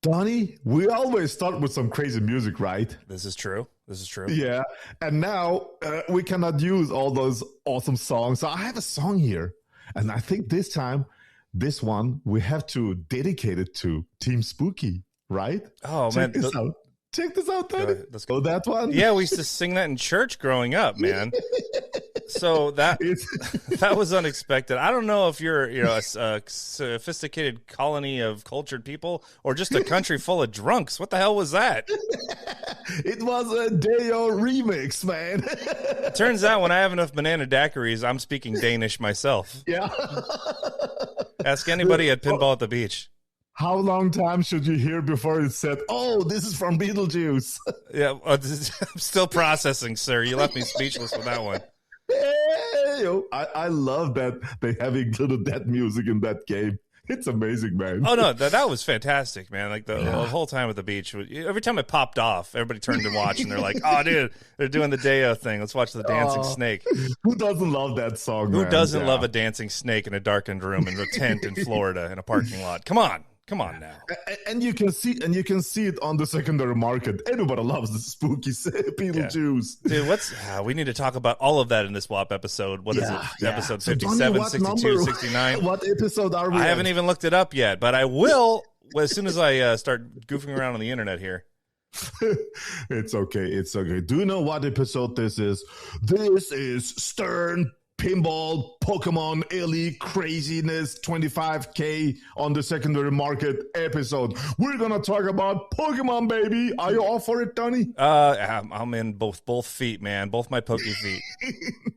Donnie, we always start with some crazy music, right? This is true. This is true. Yeah. And now we cannot use all those awesome songs. So I have a song here. And I think this time, this one, we have to dedicate it to Team Spooky, right? Oh, Check man. this out. Check this out, Donnie. Let's go. Oh, that one? Yeah, we used to sing that in church growing up, man. So that was unexpected. I don't know if you're a sophisticated colony of cultured people or just a country full of drunks. What the hell was that? It was a Deo remix, man. Turns out when I have enough banana daiquiris, I'm speaking Danish myself. Yeah. Ask anybody at Pinball at the Beach. How long time should you hear before it said, "Oh, this is from Beetlejuice"? Yeah, I'm still processing, sir. You left me speechless with that one. Hey, I love that they have included that music in that game. It's amazing, man. Oh, no, that was fantastic, man. Like the whole time at the beach, every time it popped off, everybody turned to watch, and they're like, oh, dude, they're doing the Deo thing. Let's watch the dancing snake. Who doesn't love that song, Who man? doesn't love a dancing snake in a darkened room in a tent in Florida in a parking lot? Come on now. And you can see it on the secondary market. Everybody loves the spooky Beetlejuice. Yeah. Dude, we need to talk about all of that in this WAP episode. What is it? Episode 57, 62, 69? What episode are we I haven't even looked it up yet, but I will as soon as I start goofing around on the internet here. It's okay. Do you know what episode this is? This is Stern Pinball Pokemon Elite Craziness 25K on the secondary market episode. We're gonna talk about Pokemon, baby. Are you all for it, Tony? I'm in both feet, man. Both my pokey feet.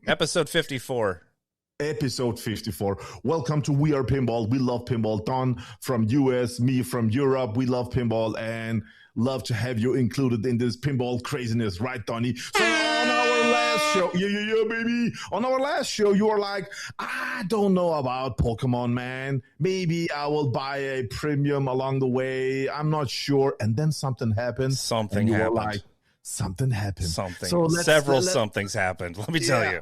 Episode 54. Episode 54. Welcome to We Are Pinball. We love pinball. Don from US, me from Europe. We love pinball and love to have you included in this pinball craziness, right, Donnie? So on our last show, yeah, baby. On our last show, you were like, I don't know about Pokemon, man. Maybe I will buy a premium along the way. I'm not sure. And then something happened. Something happened. Something happened. Something's happened. Let me tell you.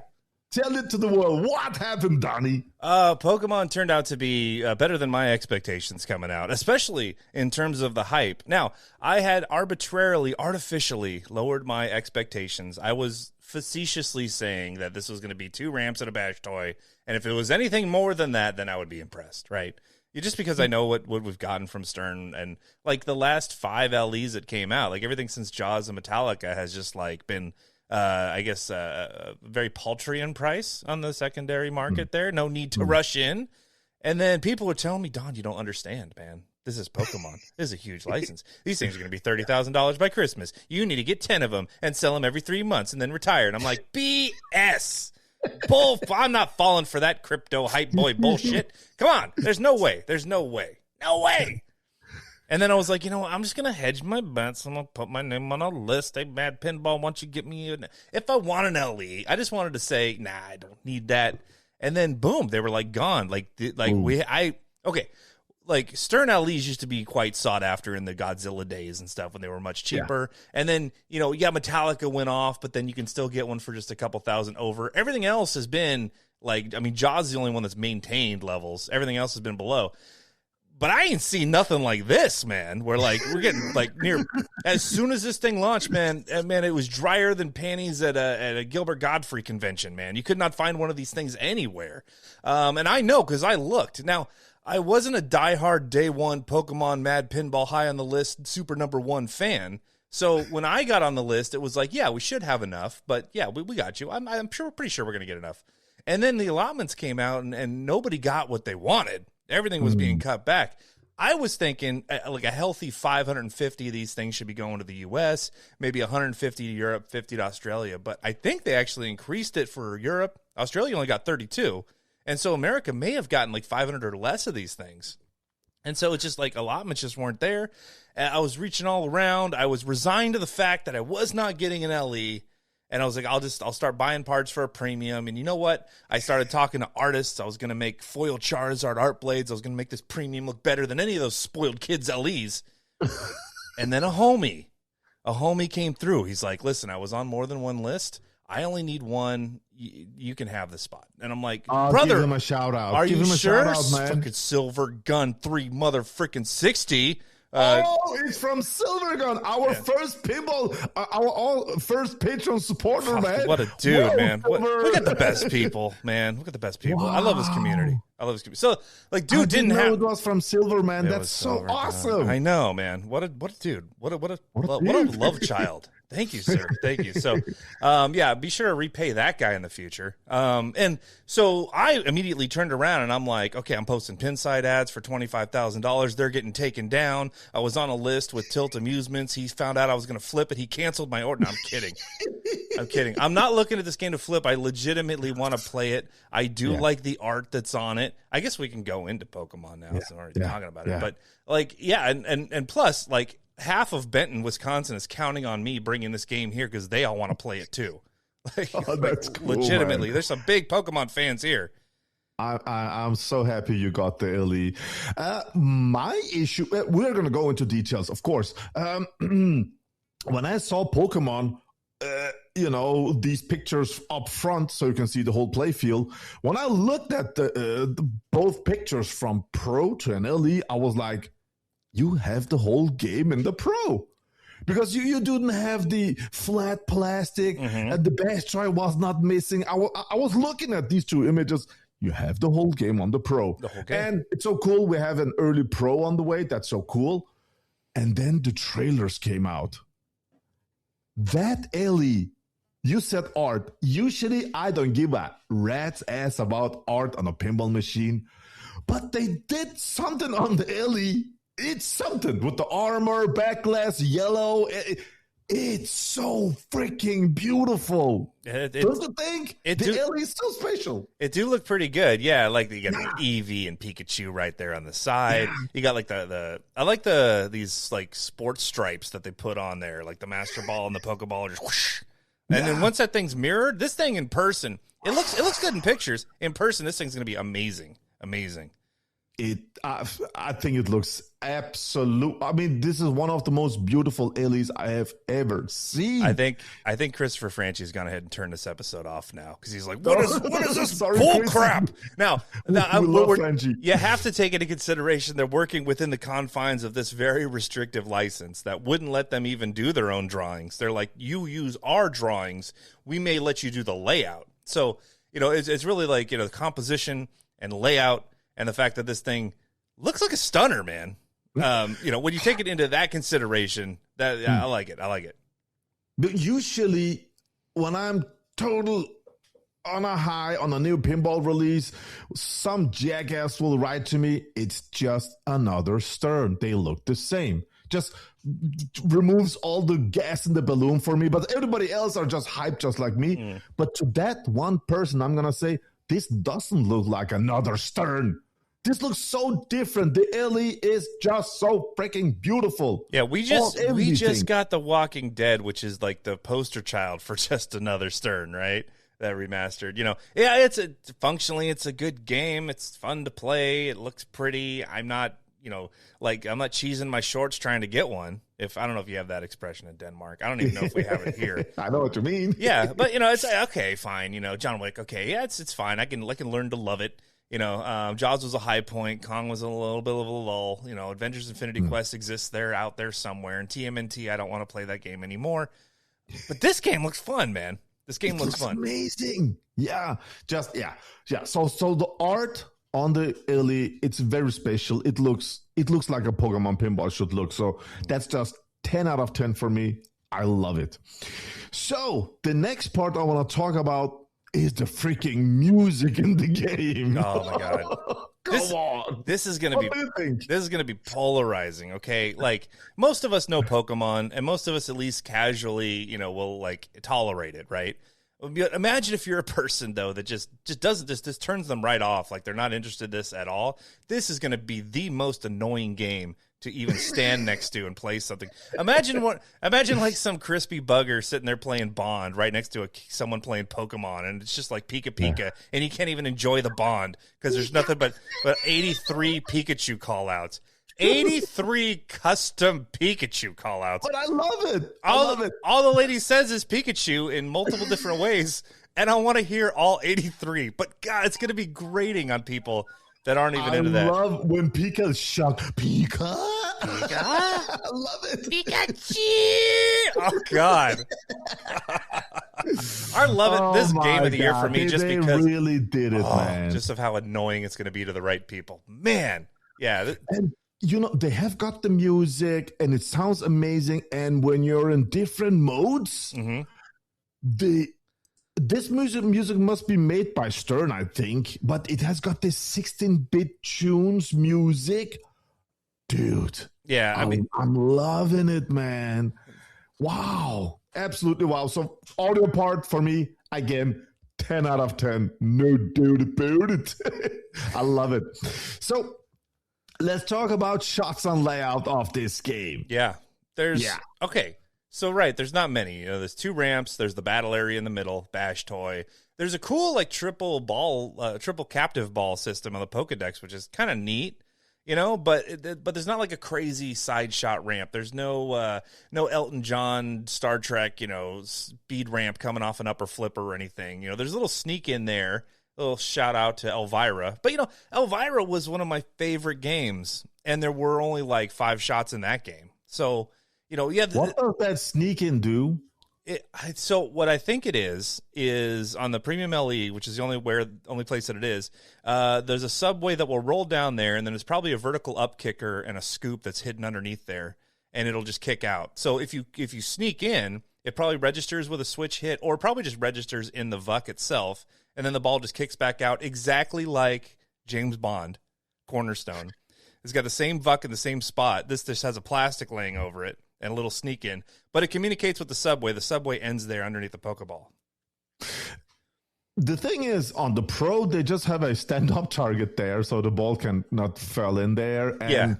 Tell it to the world. What happened, Donnie? Pokemon turned out to be better than my expectations coming out, especially in terms of the hype. Now, I had artificially lowered my expectations. I was facetiously saying that this was going to be 2 ramps and a bash toy, and if it was anything more than that, then I would be impressed, right? Just because I know what we've gotten from Stern, and like the last 5 LEs that came out, like everything since Jaws and Metallica has just like been... very paltry in price on the secondary market there. No need to rush in. And then people were telling me, Don, you don't understand, man. This is Pokemon. This is a huge license. These things are going to be $30,000 by Christmas. You need to get 10 of them and sell them every 3 months and then retire. And I'm like, BS. I'm not falling for that crypto hype boy bullshit. Come on. There's no way. No way. And then I was like, I'm just going to hedge my bets. I'm going to put my name on a list. Hey, Mad Pinball, why don't you get me if I want an LE, I just wanted to say, nah, I don't need that. And then, boom, they were, like, gone. Stern LEs used to be quite sought after in the Godzilla days and stuff when they were much cheaper. Yeah. And then, Metallica went off, but then you can still get one for just a couple thousand over. Everything else has been, Jaws is the only one that's maintained levels. Everything else has been below. But I ain't seen nothing like this, man. We're getting near as soon as this thing launched, man. It was drier than panties at a Gilbert Gottfried convention, man. You could not find one of these things anywhere. And I know because I looked. Now, I wasn't a diehard day one Pokemon Mad Pinball high on the list super #1 fan. So when I got on the list, it was like, yeah, we should have enough. But yeah, we got you. I'm pretty sure we're gonna get enough. And then the allotments came out, and nobody got what they wanted. Everything was being cut back. I was thinking like a healthy 550 of these things should be going to the U.S., maybe 150 to Europe, 50 to Australia. But I think they actually increased it for Europe. Australia only got 32. And so America may have gotten like 500 or less of these things. And so it's just like allotments just weren't there. I was reaching all around. I was resigned to the fact that I was not getting an LE. And I was like, I'll start buying parts for a premium. And you know what? I started talking to artists. I was going to make foil Charizard art blades. I was going to make this premium look better than any of those spoiled kids' LEs. And then a homie came through. He's like, listen, I was on more than one list. I only need one. You can have the spot. And I'm like, brother, give him a shout out. Are you sure? Fucking Silver Gun 3 mother freaking 60. It's from Silvergun, our first pinball, our first patron supporter, man. What a dude, man. Look at the best people, man. Look at the best people. Wow. I love his community. So, like, dude didn't have. It was from Silver, man. That's so awesome. I know, man. What a dude. What a love child. Thank you, sir. Thank you. So, be sure to repay that guy in the future. And so I immediately turned around and I'm like, okay, I'm posting Pinside ads for $25,000. They're getting taken down. I was on a list with Tilt Amusements. He found out I was going to flip it. He canceled my order. No, I'm kidding. I'm kidding. I'm not looking at this game to flip. I legitimately want to play it. I do like the art that's on it. I guess we can go into Pokemon now. So I'm already talking about it. But like, and plus, like, half of Benton, Wisconsin is counting on me bringing this game here because they all want to play it too. That's cool, legitimately, man. There's some big Pokemon fans here. I'm so happy you got the LE. My issue, we're going to go into details, of course. When I saw Pokemon, these pictures up front so you can see the whole play field. When I looked at both pictures from Pro to an LE, I was like, you have the whole game in the Pro. Because you didn't have the flat plastic, and the bash try was not missing. I was looking at these two images. You have the whole game on the Pro. The whole game. And it's so cool. We have an early Pro on the way. That's so cool. And then the trailers came out. That LE, you said art. Usually I don't give a rat's ass about art on a pinball machine. But they did something on the LE. It's something with the armor, backlash, yellow. It's so freaking beautiful. Don't you think? The LE is so special. It do look pretty good. Yeah, like you got the Eevee and Pikachu right there on the side. Yeah. You got like I like these like sports stripes that they put on there, like the Master Ball and the Pokeball, just whoosh. And then once that thing's mirrored, this thing in person, it looks good in pictures. In person, this thing's gonna be amazing. I think it looks absolute. I mean, this is one of the most beautiful LEs I have ever seen. I think Christopher Franchi's gone ahead and turned this episode off now because he's like, what is this bull crap? Now, you have to take into consideration they're working within the confines of this very restrictive license that wouldn't let them even do their own drawings. They're like, you use our drawings, we may let you do the layout. So, it's really like, the composition and layout. And the fact that this thing looks like a stunner, man. When you take it into that consideration, I like it. But usually, when I'm total on a high on a new pinball release, some jackass will write to me, it's just another Stern. They look the same. Just removes all the gas in the balloon for me. But everybody else are just hyped just like me. But to that one person, I'm going to say, this doesn't look like another Stern. This looks so different. The LE is just so freaking beautiful. Yeah, we just got The Walking Dead, which is like the poster child for just another Stern, right? That remastered. Functionally it's a good game. It's fun to play. It looks pretty. I'm not cheesing my shorts trying to get one. I don't know if you have that expression in Denmark. I don't even know if we have it here. I know what you mean. Yeah, but it's okay, fine. John Wick. Okay, yeah, it's fine. I can learn to love it. Jaws was a high point. Kong was a little bit of a lull. Avengers Infinity Quest exists out there somewhere. And TMNT, I don't want to play that game anymore. But this game looks fun, man. This game looks fun. Amazing. Yeah. So the art on the LE, it's very special. It looks like a Pokemon pinball should look. So that's just 10 out of 10 for me. I love it. So the next part I want to talk about is the freaking music in the game. Oh my god. Come on. This is going to be polarizing, okay? Like most of us know Pokemon and most of us at least casually, will like tolerate it, right? Imagine if you're a person though that just doesn't just turns them right off, like they're not interested in this at all. This is going to be the most annoying game to even stand next to and play something. Imagine like some crispy bugger sitting there playing Bond right next to someone playing Pokemon, and it's just like Pika Pika, and he can't even enjoy the Bond because there's nothing but 83 Pikachu callouts. 83 custom Pikachu callouts. But I love it. I love it. All the lady says is Pikachu in multiple different ways, and I want to hear all 83. But God, it's going to be grating on people that aren't even into that. I love when Pika's shocked. Pika? I love it. Pikachu! Oh, God. I love it. This game of the year for me just they because... They really did it, man. Just of how annoying it's going to be to the right people. Man. Yeah. And, they have got the music, and it sounds amazing. And when you're in different modes, this music must be made by Stern, I think. But it has got this 16-bit tunes music. Dude. Yeah, I mean, I'm loving it, man. Wow. Absolutely wow. So audio part for me, again, 10 out of 10. No doubt about it. I love it. So let's talk about shots on layout of this game. Yeah. Okay. So, there's not many. There's 2 ramps. There's the battle area in the middle, bash toy. There's a cool, triple captive ball system on the Pokedex, which is kind of neat. But there's not like a crazy side shot ramp. There's no Elton John Star Trek, speed ramp coming off an upper flipper or anything. There's a little sneak in there, a little shout out to Elvira. But, Elvira was one of my favorite games, and there were only like 5 shots in that game. So, what does that sneak in do? So what I think it is on the Premium LE, which is the only place that it is, there's a subway that will roll down there, and then there's probably a vertical up kicker and a scoop that's hidden underneath there, and it'll just kick out. So if you sneak in, it probably registers with a switch hit, or probably just registers in the VUC itself, and then the ball just kicks back out exactly like James Bond, Cornerstone. It's got the same VUC in the same spot. This just has a plastic laying over it and a little sneak in, but it communicates with the subway. The subway ends there underneath the Pokeball. The thing is, on the Pro, they just have a stand-up target there, so the ball can not fall in there. And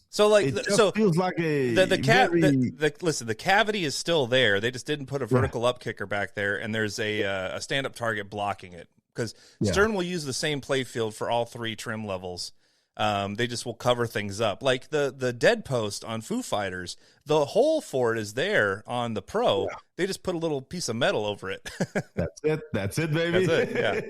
so it just feels like a listen. The cavity is still there. They just didn't put a vertical up kicker back there, and there's a stand-up target blocking it because Stern will use the same play field for all 3 trim levels. They just will cover things up. Like the dead post on Foo Fighters, the hole for it is there on the Pro. Yeah. They just put a little piece of metal over it. That's it, baby. That's it, yeah.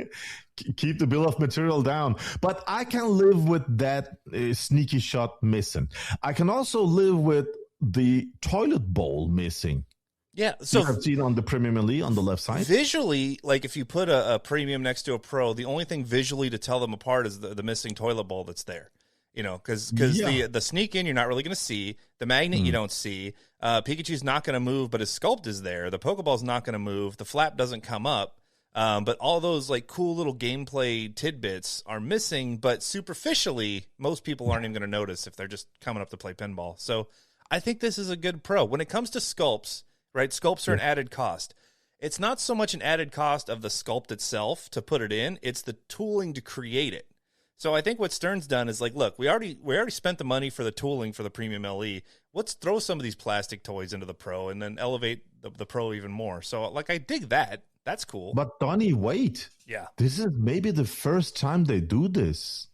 Keep the bill of material down. But I can live with that sneaky shot missing. I can also live with the toilet bowl missing. Yeah, so you have seen on the Premium LE on the left side. Visually, like if you put a Premium next to a Pro, the only thing visually to tell them apart is the missing toilet bowl that's there. Because the sneak in you're not really going to see, the magnet you don't see. Pikachu's not going to move, but his sculpt is there. The Pokeball's not going to move. The flap doesn't come up. But all those like cool little gameplay tidbits are missing. But superficially, most people aren't even going to notice if they're just coming up to play pinball. So I think this is a good Pro when it comes to sculpts. Right, sculpts are an added cost. It's not so much an added cost of the sculpt itself to put it in; it's the tooling to create it. So I think what Stern's done is like, look, we already spent the money for the tooling for the Premium LE. Let's throw some of these plastic toys into the Pro and then elevate the Pro even more. So like, I dig that. That's cool. But Donnie, wait. Yeah, this is maybe the first time they do this.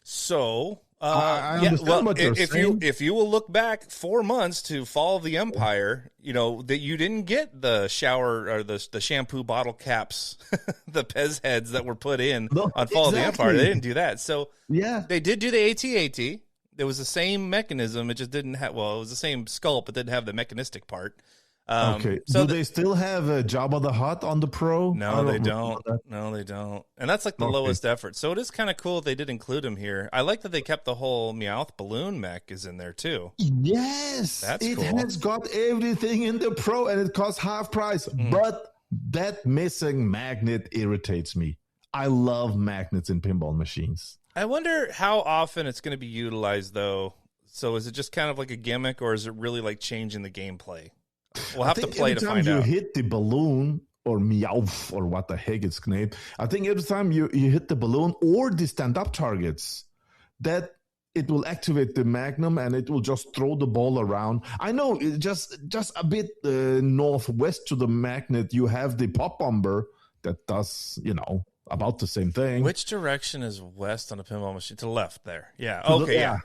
So. I understand what you're saying. If you will look back 4 months to Fall of the Empire, that you didn't get the shower or the shampoo bottle caps, the Pez heads that were put in on Fall of the Empire. They didn't do that. So they did do the AT-AT. It was the same mechanism. It just didn't have. Well, it was the same sculpt, but didn't have the mechanistic part. Okay. So do they still have a Jabba the Hutt on the Pro? No, they don't. No, they don't. And that's like the lowest effort. So it is kind of cool they did include him here. I like that they kept the whole Meowth balloon mech is in there too. Yes, that's cool. It has got everything in the Pro, and it costs half price. But that missing magnet irritates me. I love magnets in pinball machines. I wonder how often it's going to be utilized, though. So is it just kind of like a gimmick, or is it really like changing the gameplay? We'll have to play to find out. Every time you hit the balloon, or Meowth, or what the heck it's named, I think every time you hit the balloon or the stand-up targets, that it will activate the Magnum and it will just throw the ball around. I know, just a bit northwest to the magnet, you have the Pop Bomber that does, about the same thing. Which direction is west on a pinball machine? To the left there. Yeah. Okay.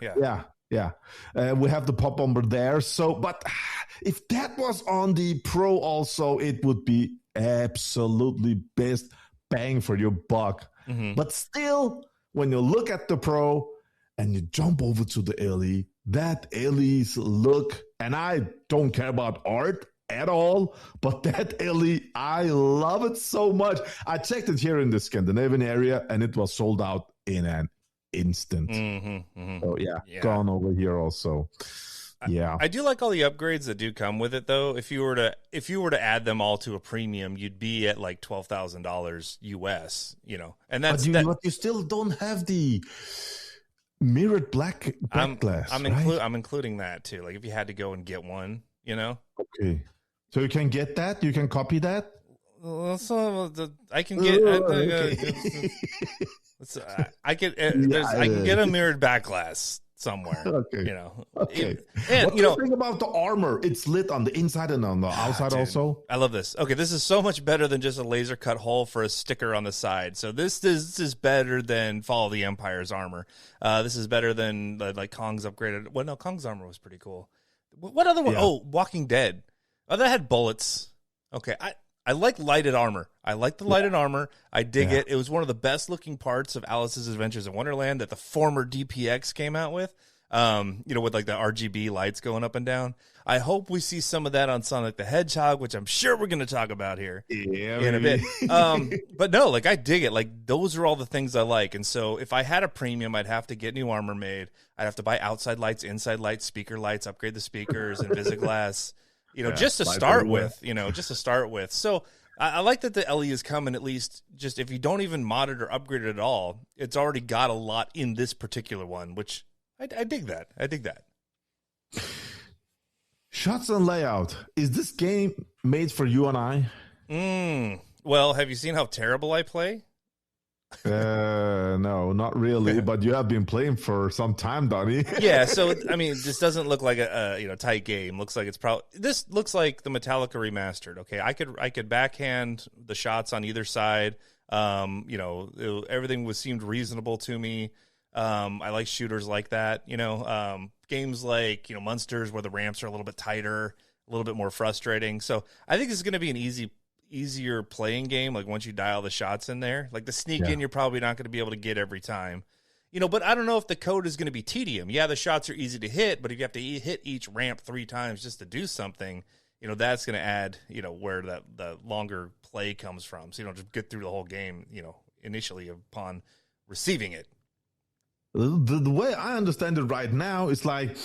Yeah. We have the Pop Bomber there. So, but if that was on the Pro also, it would be absolutely best bang for your buck. But still, when you look at the Pro, and you jump over to the alley. That alley's look, and I don't care about art at all, but that alley, I love it so much. I checked it here in the Scandinavian area, and it was sold out in an instant. So yeah, gone over here also. Yeah, I do like all the upgrades that do come with it, though. If you were to add them all to a premium, you'd be at like $12,000 US. You know, and that's but you still don't have the mirrored black glass. I'm including that too. Like if you had to go and get one, you know. Okay, so you can get that. You can copy that. So I can get. I can get a mirrored back glass somewhere. Okay. You know. Okay. And what do you think about the armor? It's lit on the inside and on the outside also. I love this. Okay, this is so much better than just a laser cut hole for a sticker on the side. So this is better than Fall of the Empire's armor. This is better than like Kong's upgraded. Well, no, Kong's armor was pretty cool. What other one? Yeah. Oh, Walking Dead. Oh, that had bullets. Okay, I like lighted armor. I like the lighted armor. I dig it. It was one of the best looking parts of Alice's Adventures in Wonderland that the former DPX came out with. With like the RGB lights going up and down. I hope we see some of that on Sonic the Hedgehog, which I'm sure we're going to talk about here in a bit. But no, like I dig it. Like those are all the things I like. And so if I had a premium, I'd have to get new armor made. I'd have to buy outside lights, inside lights, speaker lights, upgrade the speakers, and Invisiglass. Just to start with. So I like that the LE is coming, at least just if you don't even mod it or upgrade it at all, it's already got a lot in this particular one, which I dig that. I dig that. Shots and layout. Is this game made for you and I? Well, have you seen how terrible I play? No, not really, but you have been playing for some time, Donnie. Yeah, so I mean, this doesn't look like a tight game. Looks like this looks like the Metallica remastered. Okay, I could backhand the shots on either side. Everything seemed reasonable to me. I like shooters like that. Games like Munsters where the ramps are a little bit tighter, a little bit more frustrating. So I think this is going to be an easier playing game. Like once you dial the shots in there, like the sneak in, you're probably not going to be able to get every time, but I don't know if the code is going to be tedium. Yeah, the shots are easy to hit, but if you have to hit each ramp 3 times just to do something, that's going to add, where the longer play comes from. So you don't just get through the whole game, initially upon receiving it. The way I understand it right now is like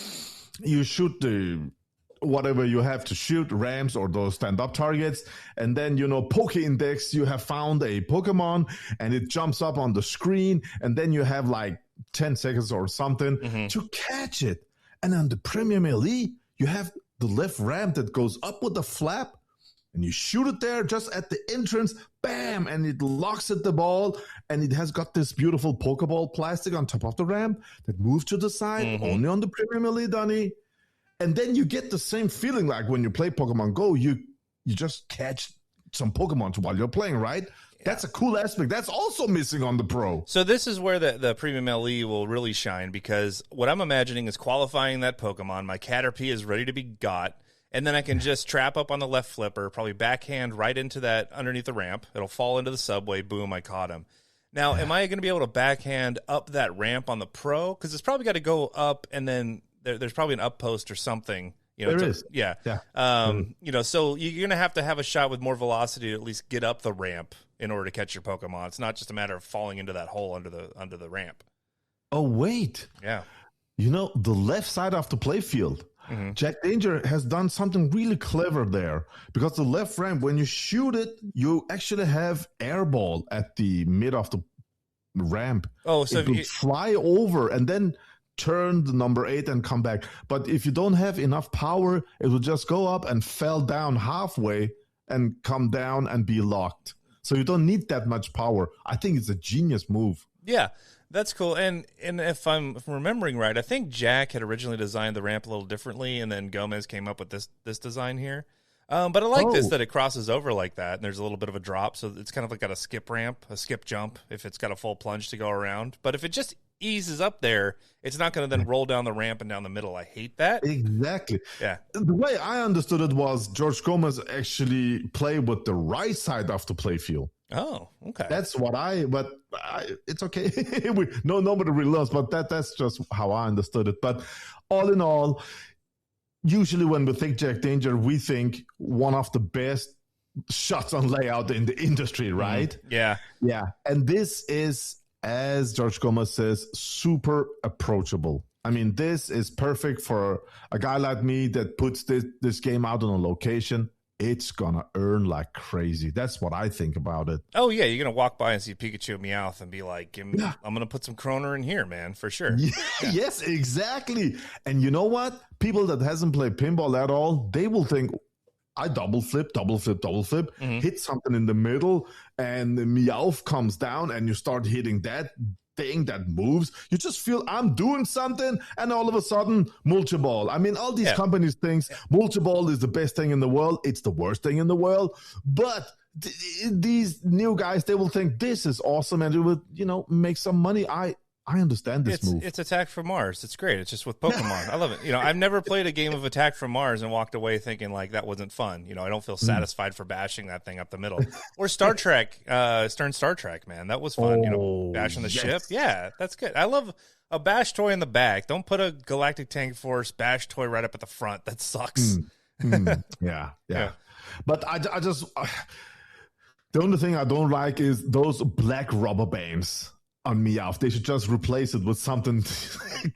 you shoot whatever you have to shoot, ramps or those stand-up targets, and then Poke Index, you have found a Pokemon and it jumps up on the screen, and then you have like 10 seconds or something to catch it. And on the Premium LE, you have the left ramp that goes up with the flap, and you shoot it there just at the entrance, bam, and it locks at the ball, and it has got this beautiful Pokeball plastic on top of the ramp that moves to the side, only on the Premium LE, Donnie. And then you get the same feeling like when you play Pokemon Go, you just catch some Pokemon while you're playing, right? Yeah. That's a cool aspect. That's also missing on the Pro. So this is where the Premium LE will really shine, because what I'm imagining is qualifying that Pokemon. My Caterpie is ready to be got, and then I can just trap up on the left flipper, probably backhand right into that underneath the ramp. It'll fall into the subway. Boom, I caught him. Now, am I going to be able to backhand up that ramp on the Pro? Because it's probably got to go up, and then there's probably an up post or something. There is. Yeah. So you're going to have a shot with more velocity to at least get up the ramp in order to catch your Pokemon. It's not just a matter of falling into that hole under the ramp. Oh, wait. Yeah. The left side of the playfield, Jack Danger has done something really clever there, because the left ramp, when you shoot it, you actually have air ball at the mid of the ramp. Oh, so it will fly over and then turn the number 8 and come back. But if you don't have enough power, it will just go up and fell down halfway and come down and be locked. So you don't need that much power. I think it's a genius move. Yeah, that's cool. And if I'm remembering right, I think Jack had originally designed the ramp a little differently, and then Gomez came up with this design here. But I like this, that it crosses over like that, and there's a little bit of a drop, so it's kind of like got a skip ramp, a skip jump, if it's got a full plunge to go around. But if it just eases up there, it's not going to then roll down the ramp and down the middle. I hate that. Exactly. Yeah. The way I understood it was George Gomez actually played with the right side of the playfield. Oh, okay. That's what it's okay. Nobody really knows, but that's just how I understood it. But all in all, usually when we think Jack Danger, we think one of the best shots on layout in the industry, right? Yeah. Yeah. And this is, as George Gomez says, super approachable. I mean, this is perfect for a guy like me that puts this game out on a location. It's gonna earn like crazy. That's what I think about it. Oh yeah, you're gonna walk by and see Pikachu and Meowth and be like, I'm gonna put some Kroner in here, man, for sure. Yeah. Yes, exactly. And you know what? People that hasn't played pinball at all, they will think, I double flip, hit something in the middle, and the Meowth comes down, and you start hitting that thing that moves. You just feel I'm doing something, and all of a sudden, multi-ball. I mean, all these companies think multi-ball is the best thing in the world. It's the worst thing in the world. But these new guys, they will think this is awesome, and it would, make some money. I understand this move. It's Attack from Mars. It's great. It's just with Pokemon. I love it. I've never played a game of Attack from Mars and walked away thinking like that wasn't fun. I don't feel satisfied for bashing that thing up the middle. Or Star Trek, Stern Star Trek, man. That was fun. Bashing the ship. Yeah, that's good. I love a bash toy in the back. Don't put a Galactic Tank Force bash toy right up at the front. That sucks. Yeah. But I just, the only thing I don't like is those black rubber bands on Meowth. They should just replace it with something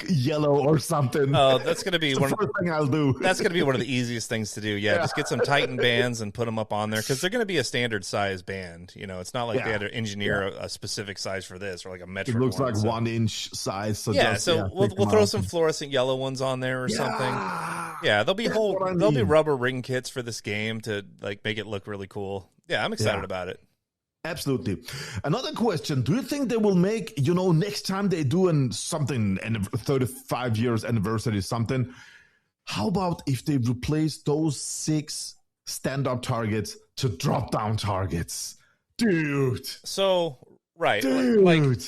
yellow or something. Oh, that's going to be the first thing I'll do. That's going to be one of the easiest things to do. Yeah, just get some Titan bands and put them up on there because they're going to be a standard size band. It's not like they had to engineer a specific size for this or like a metric. It looks like 1 inch size. So we'll throw some fluorescent yellow ones on there or something. Yeah, there'll be rubber ring kits for this game to like make it look really cool. Yeah, I'm excited about it. Absolutely. Another question. Do you think they will make, next time they do something, 35 years anniversary, something, how about if they replace those 6 stand-up targets to drop-down targets? Dude. So, right. Dude.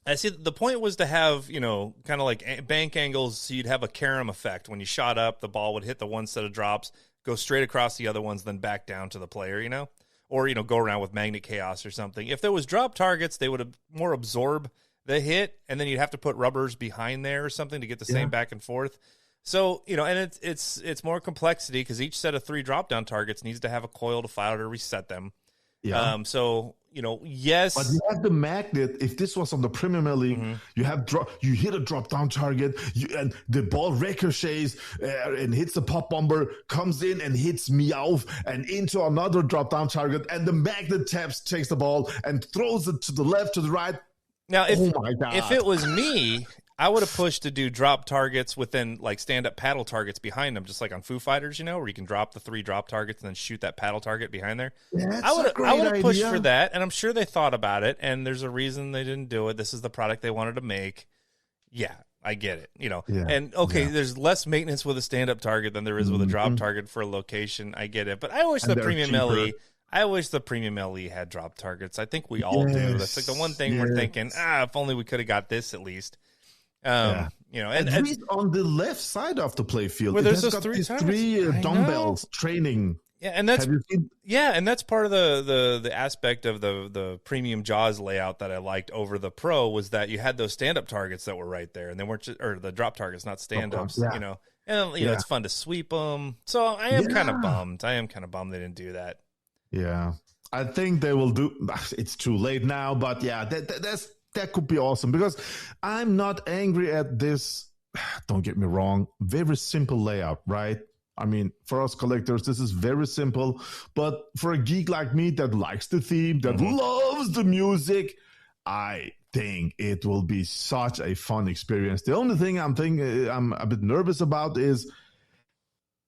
I see the point was to have, kind of like bank angles so you'd have a carom effect. When you shot up, the ball would hit the one set of drops, go straight across the other ones, then back down to the player, or, go around with magnet chaos or something. If there was drop targets, they would have more absorb the hit, and then you'd have to put rubbers behind there or something to get the same back and forth. So, and it's more complexity because each set of 3 drop down targets needs to have a coil to file to reset them. Yeah. Yes. But you have the magnet. If this was on the Premier League, you hit a drop down target, and the ball ricochets and hits the pop bomber, comes in and hits Meowth and into another drop down target, and the magnet takes the ball and throws it to the left, to the right. Now, if it was me, I would have pushed to do drop targets within like stand-up paddle targets behind them, just like on Foo Fighters, where you can drop the 3 drop targets and then shoot that paddle target behind there. I would have pushed for that, and I'm sure they thought about it, and there's a reason they didn't do it. This is the product they wanted to make. Yeah, I get it. And there's less maintenance with a stand-up target than there is with a drop target for a location. I get it, but I wish the Premium LE. I wish the Premium LE had drop targets. I think we all do. That's like the one thing we're thinking. If only we could have got this at least. And at least on the left side of the play field, where there's those 3 dumbbells training. Yeah, and that's part of the aspect of the premium Jaws layout that I liked over the Pro was that you had those stand up targets that were right there, and they weren't or the drop targets, not stand ups. And it's fun to sweep them. So I am kind of bummed. I am kind of bummed they didn't do that. Yeah, I think they will do. It's too late now, but that could be awesome because I'm not angry at this. Don't get me wrong. Very simple layout, right? I mean, for us collectors, this is very simple. But for a geek like me that likes the theme, that loves the music, I think it will be such a fun experience. The only thing I'm a bit nervous about is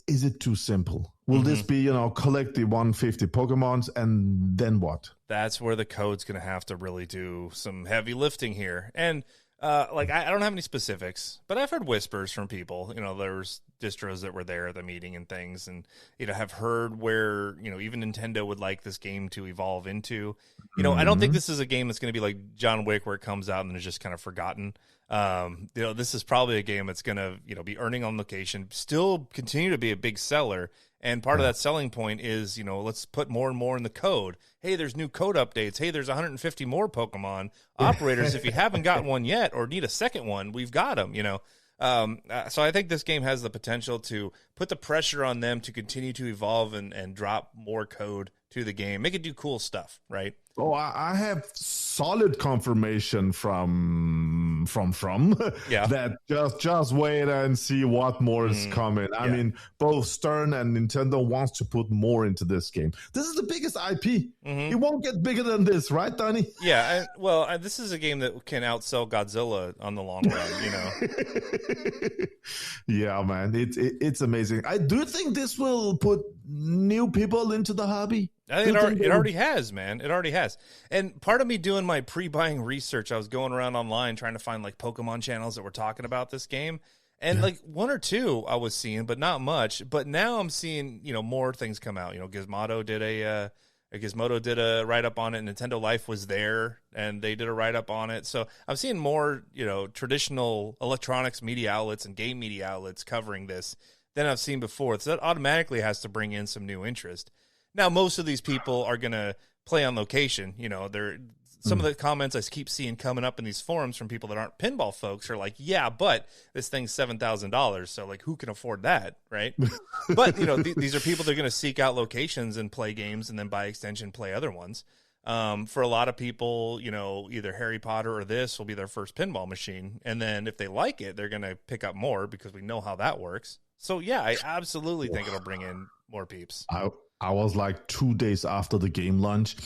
it too simple? Will this be, collect the 150 Pokemons and then what? That's where the code's going to have to really do some heavy lifting here. And I don't have any specifics, but I've heard whispers from people. There's distros that were there at the meeting and things, and have heard where even Nintendo would like this game to evolve into. I don't think this is a game that's going to be like John Wick, where it comes out and then is just kind of forgotten. This is probably a game that's going to, be earning on location, still continue to be a big seller. And part of that selling point is, let's put more and more in the code. Hey, there's new code updates. Hey, there's 150 more Pokemon operators. If you haven't gotten one yet or need a second one, we've got them, So I think this game has the potential to put the pressure on them to continue to evolve and drop more code to the game, make it do cool stuff, right? Oh, I have solid confirmation from Yeah. that just wait and see what more is coming. I mean, both Stern and Nintendo wants to put more into this game. This is the biggest IP. It won't get bigger than this, right, Donnie? Yeah. This is a game that can outsell Godzilla on the long run, Yeah, man, it's amazing. I do think this will put new people into the hobby. I think it already has, man. It already has. And part of me doing my pre-buying research, I was going around online trying to find like Pokemon channels that were talking about this game. And like one or two I was seeing, but not much. But now I'm seeing, more things come out. Gizmodo did a write-up on it. Nintendo Life was there, and they did a write-up on it. So I'm seeing more, traditional electronics media outlets and game media outlets covering this than I've seen before. So that automatically has to bring in some new interest. Now, most of these people are going to play on location. Some of the comments I keep seeing coming up in these forums from people that aren't pinball folks are like, yeah, but this thing's $7,000. So, like, who can afford that, right? But, these are people that are going to seek out locations and play games and then, by extension, play other ones. For a lot of people, either Harry Potter or this will be their first pinball machine. And then if they like it, they're going to pick up more because we know how that works. So, yeah, I absolutely think it'll bring in more peeps. I was like 2 days after the game launch.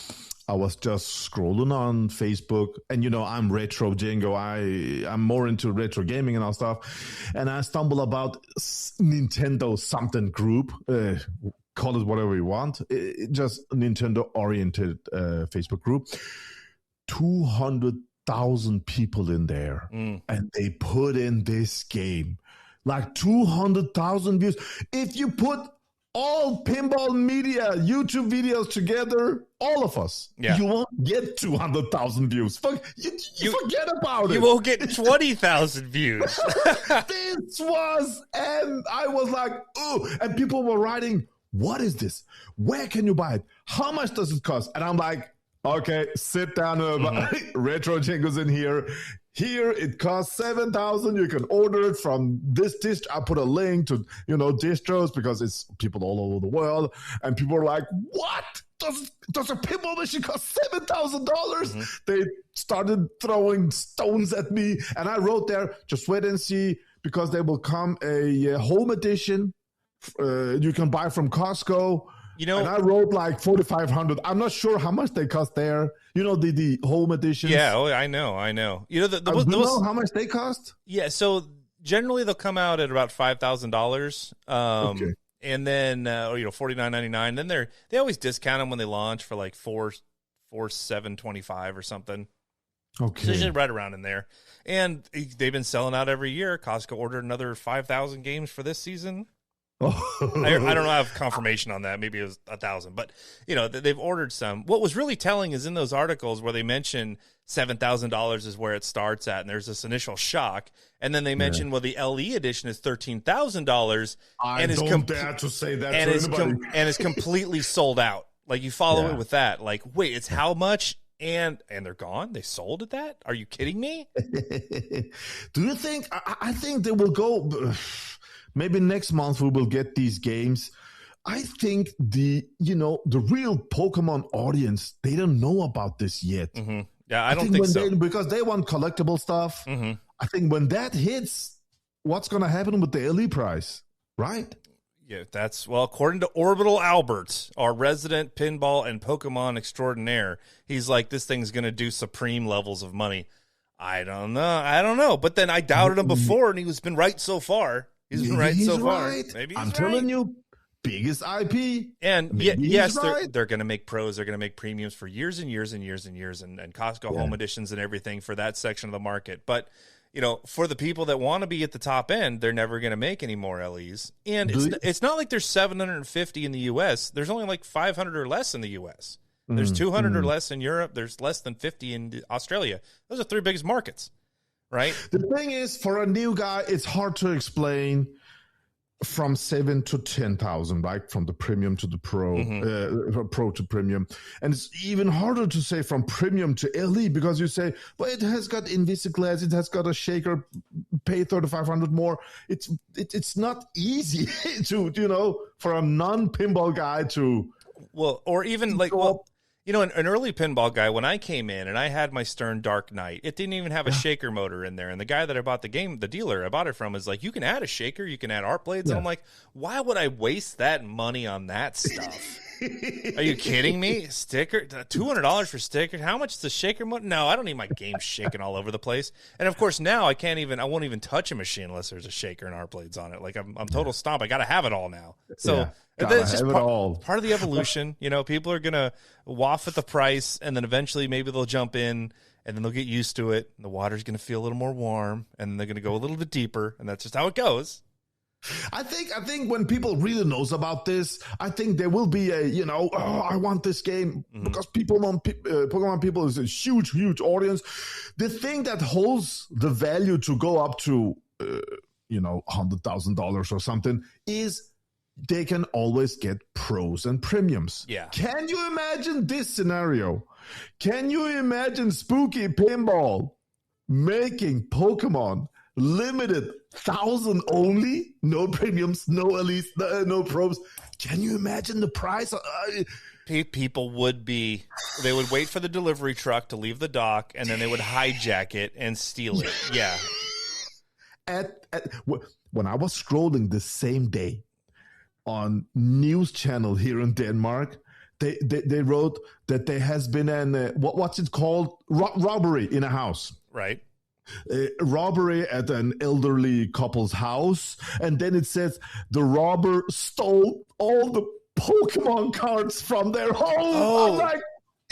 I was just scrolling on Facebook, and I'm RETROCENGO. I'm more into retro gaming and all stuff, and I stumble about Nintendo something group. Call it whatever you want. Just Nintendo oriented Facebook group. 200,000 people in there, and they put in this game like 200,000 views. If you put all pinball media, YouTube videos together, all of us, you won't get 200,000 views. You forget about it. You won't get 20,000 views. This was, and I was like, oh, and people were writing, what is this? Where can you buy it? How much does it cost? And I'm like, okay, sit down. RETROCENGO's in here. Here it costs $7,000. You can order it from this distro. I put a link to distros because it's people all over the world, and people are like, "What? Does a pinball machine cost $7,000?" They started throwing stones at me, and I wrote there, "Just wait and see, because there will come a home edition. You can buy from Costco." And I wrote like 4,500. I'm not sure how much they cost there. The home editions. Yeah, I know. Do you know how much they cost? Yeah, so generally they'll come out at about $5,000. Okay. And then $49.99. Then they always discount them when they launch for like $4,725 or something. Okay. So usually right around in there. And they've been selling out every year. Costco ordered another 5,000 games for this season. I don't know. I have confirmation on that. Maybe it was 1,000, but they've ordered some. What was really telling is in those articles where they mention $7,000 is where it starts at, and there's this initial shock, and then they mention the LE edition is $13,000. I don't dare to say that to anybody. And it's completely sold out. Like you follow it with that. Like, wait, it's how much? And they're gone. They sold at that. Are you kidding me? Do you think? I think they will go. Maybe next month we will get these games. I think the real Pokemon audience, they don't know about this yet. Yeah, I don't think so. Because they want collectible stuff. I think when that hits, what's going to happen with the LE price, right? Yeah, according to Orbital Albert, our resident pinball and Pokemon extraordinaire, he's like, this thing's going to do supreme levels of money. I don't know. But then I doubted him before, and he's been right so far. He's been right so far. Maybe I'm telling you, biggest IP. And yes, they're going to make pros. They're going to make premiums for years and years and years and years, and Costco home editions and everything for that section of the market. But for the people that want to be at the top end, they're never going to make any more LEs. And it's not like there's 750 in the U.S. There's only like 500 or less in the U.S. There's 200 or less in Europe. There's less than 50 in Australia. Those are three biggest markets. right? The thing is, for a new guy, it's hard to explain from 7 to 10,000, right? From the premium to the pro, pro to premium. And it's even harder to say from premium to LE, because you say, well, it has got Invisiglass, it has got a shaker, pay 3,500 more. It's not easy to, for a non-pinball guy to. Well, or even like, well, an early pinball guy, when I came in and I had my Stern Dark Knight, it didn't even have a shaker motor in there. And the guy that I bought the dealer I bought it from, is like, you can add a shaker, you can add art blades. And I'm like, why would I waste that money on that stuff? Are you kidding me? Sticker, $200 for stickers. How much is the shaker motor? No, I don't need my game shaking all over the place. And of course, now I won't even touch a machine unless there's a shaker and art blades on it. Like I'm total stomp. I got to have it all now. So that's just part of the evolution. People are going to waft at the price, and then eventually maybe they'll jump in, and then they'll get used to it. And the water's going to feel a little more warm, and they're going to go a little bit deeper, and that's just how it goes. I think when people really knows about this, I think there will be I want this game because Pokemon people is a huge audience. The thing that holds the value to go up to $100,000 or something is they can always get pros and premiums. Yeah. Can you imagine this scenario? Can you imagine Spooky Pinball making Pokemon limited 1,000 only, no premiums, no elites, no pros? Can you imagine the price? People would wait for the delivery truck to leave the dock, and then they would hijack it and steal it. Yeah. When I was scrolling the same day on news channel here in Denmark, they wrote that there has been what's it called, robbery in a house, right? Robbery at an elderly couple's house, and then it says the robber stole all the Pokemon cards from their home. I'm like,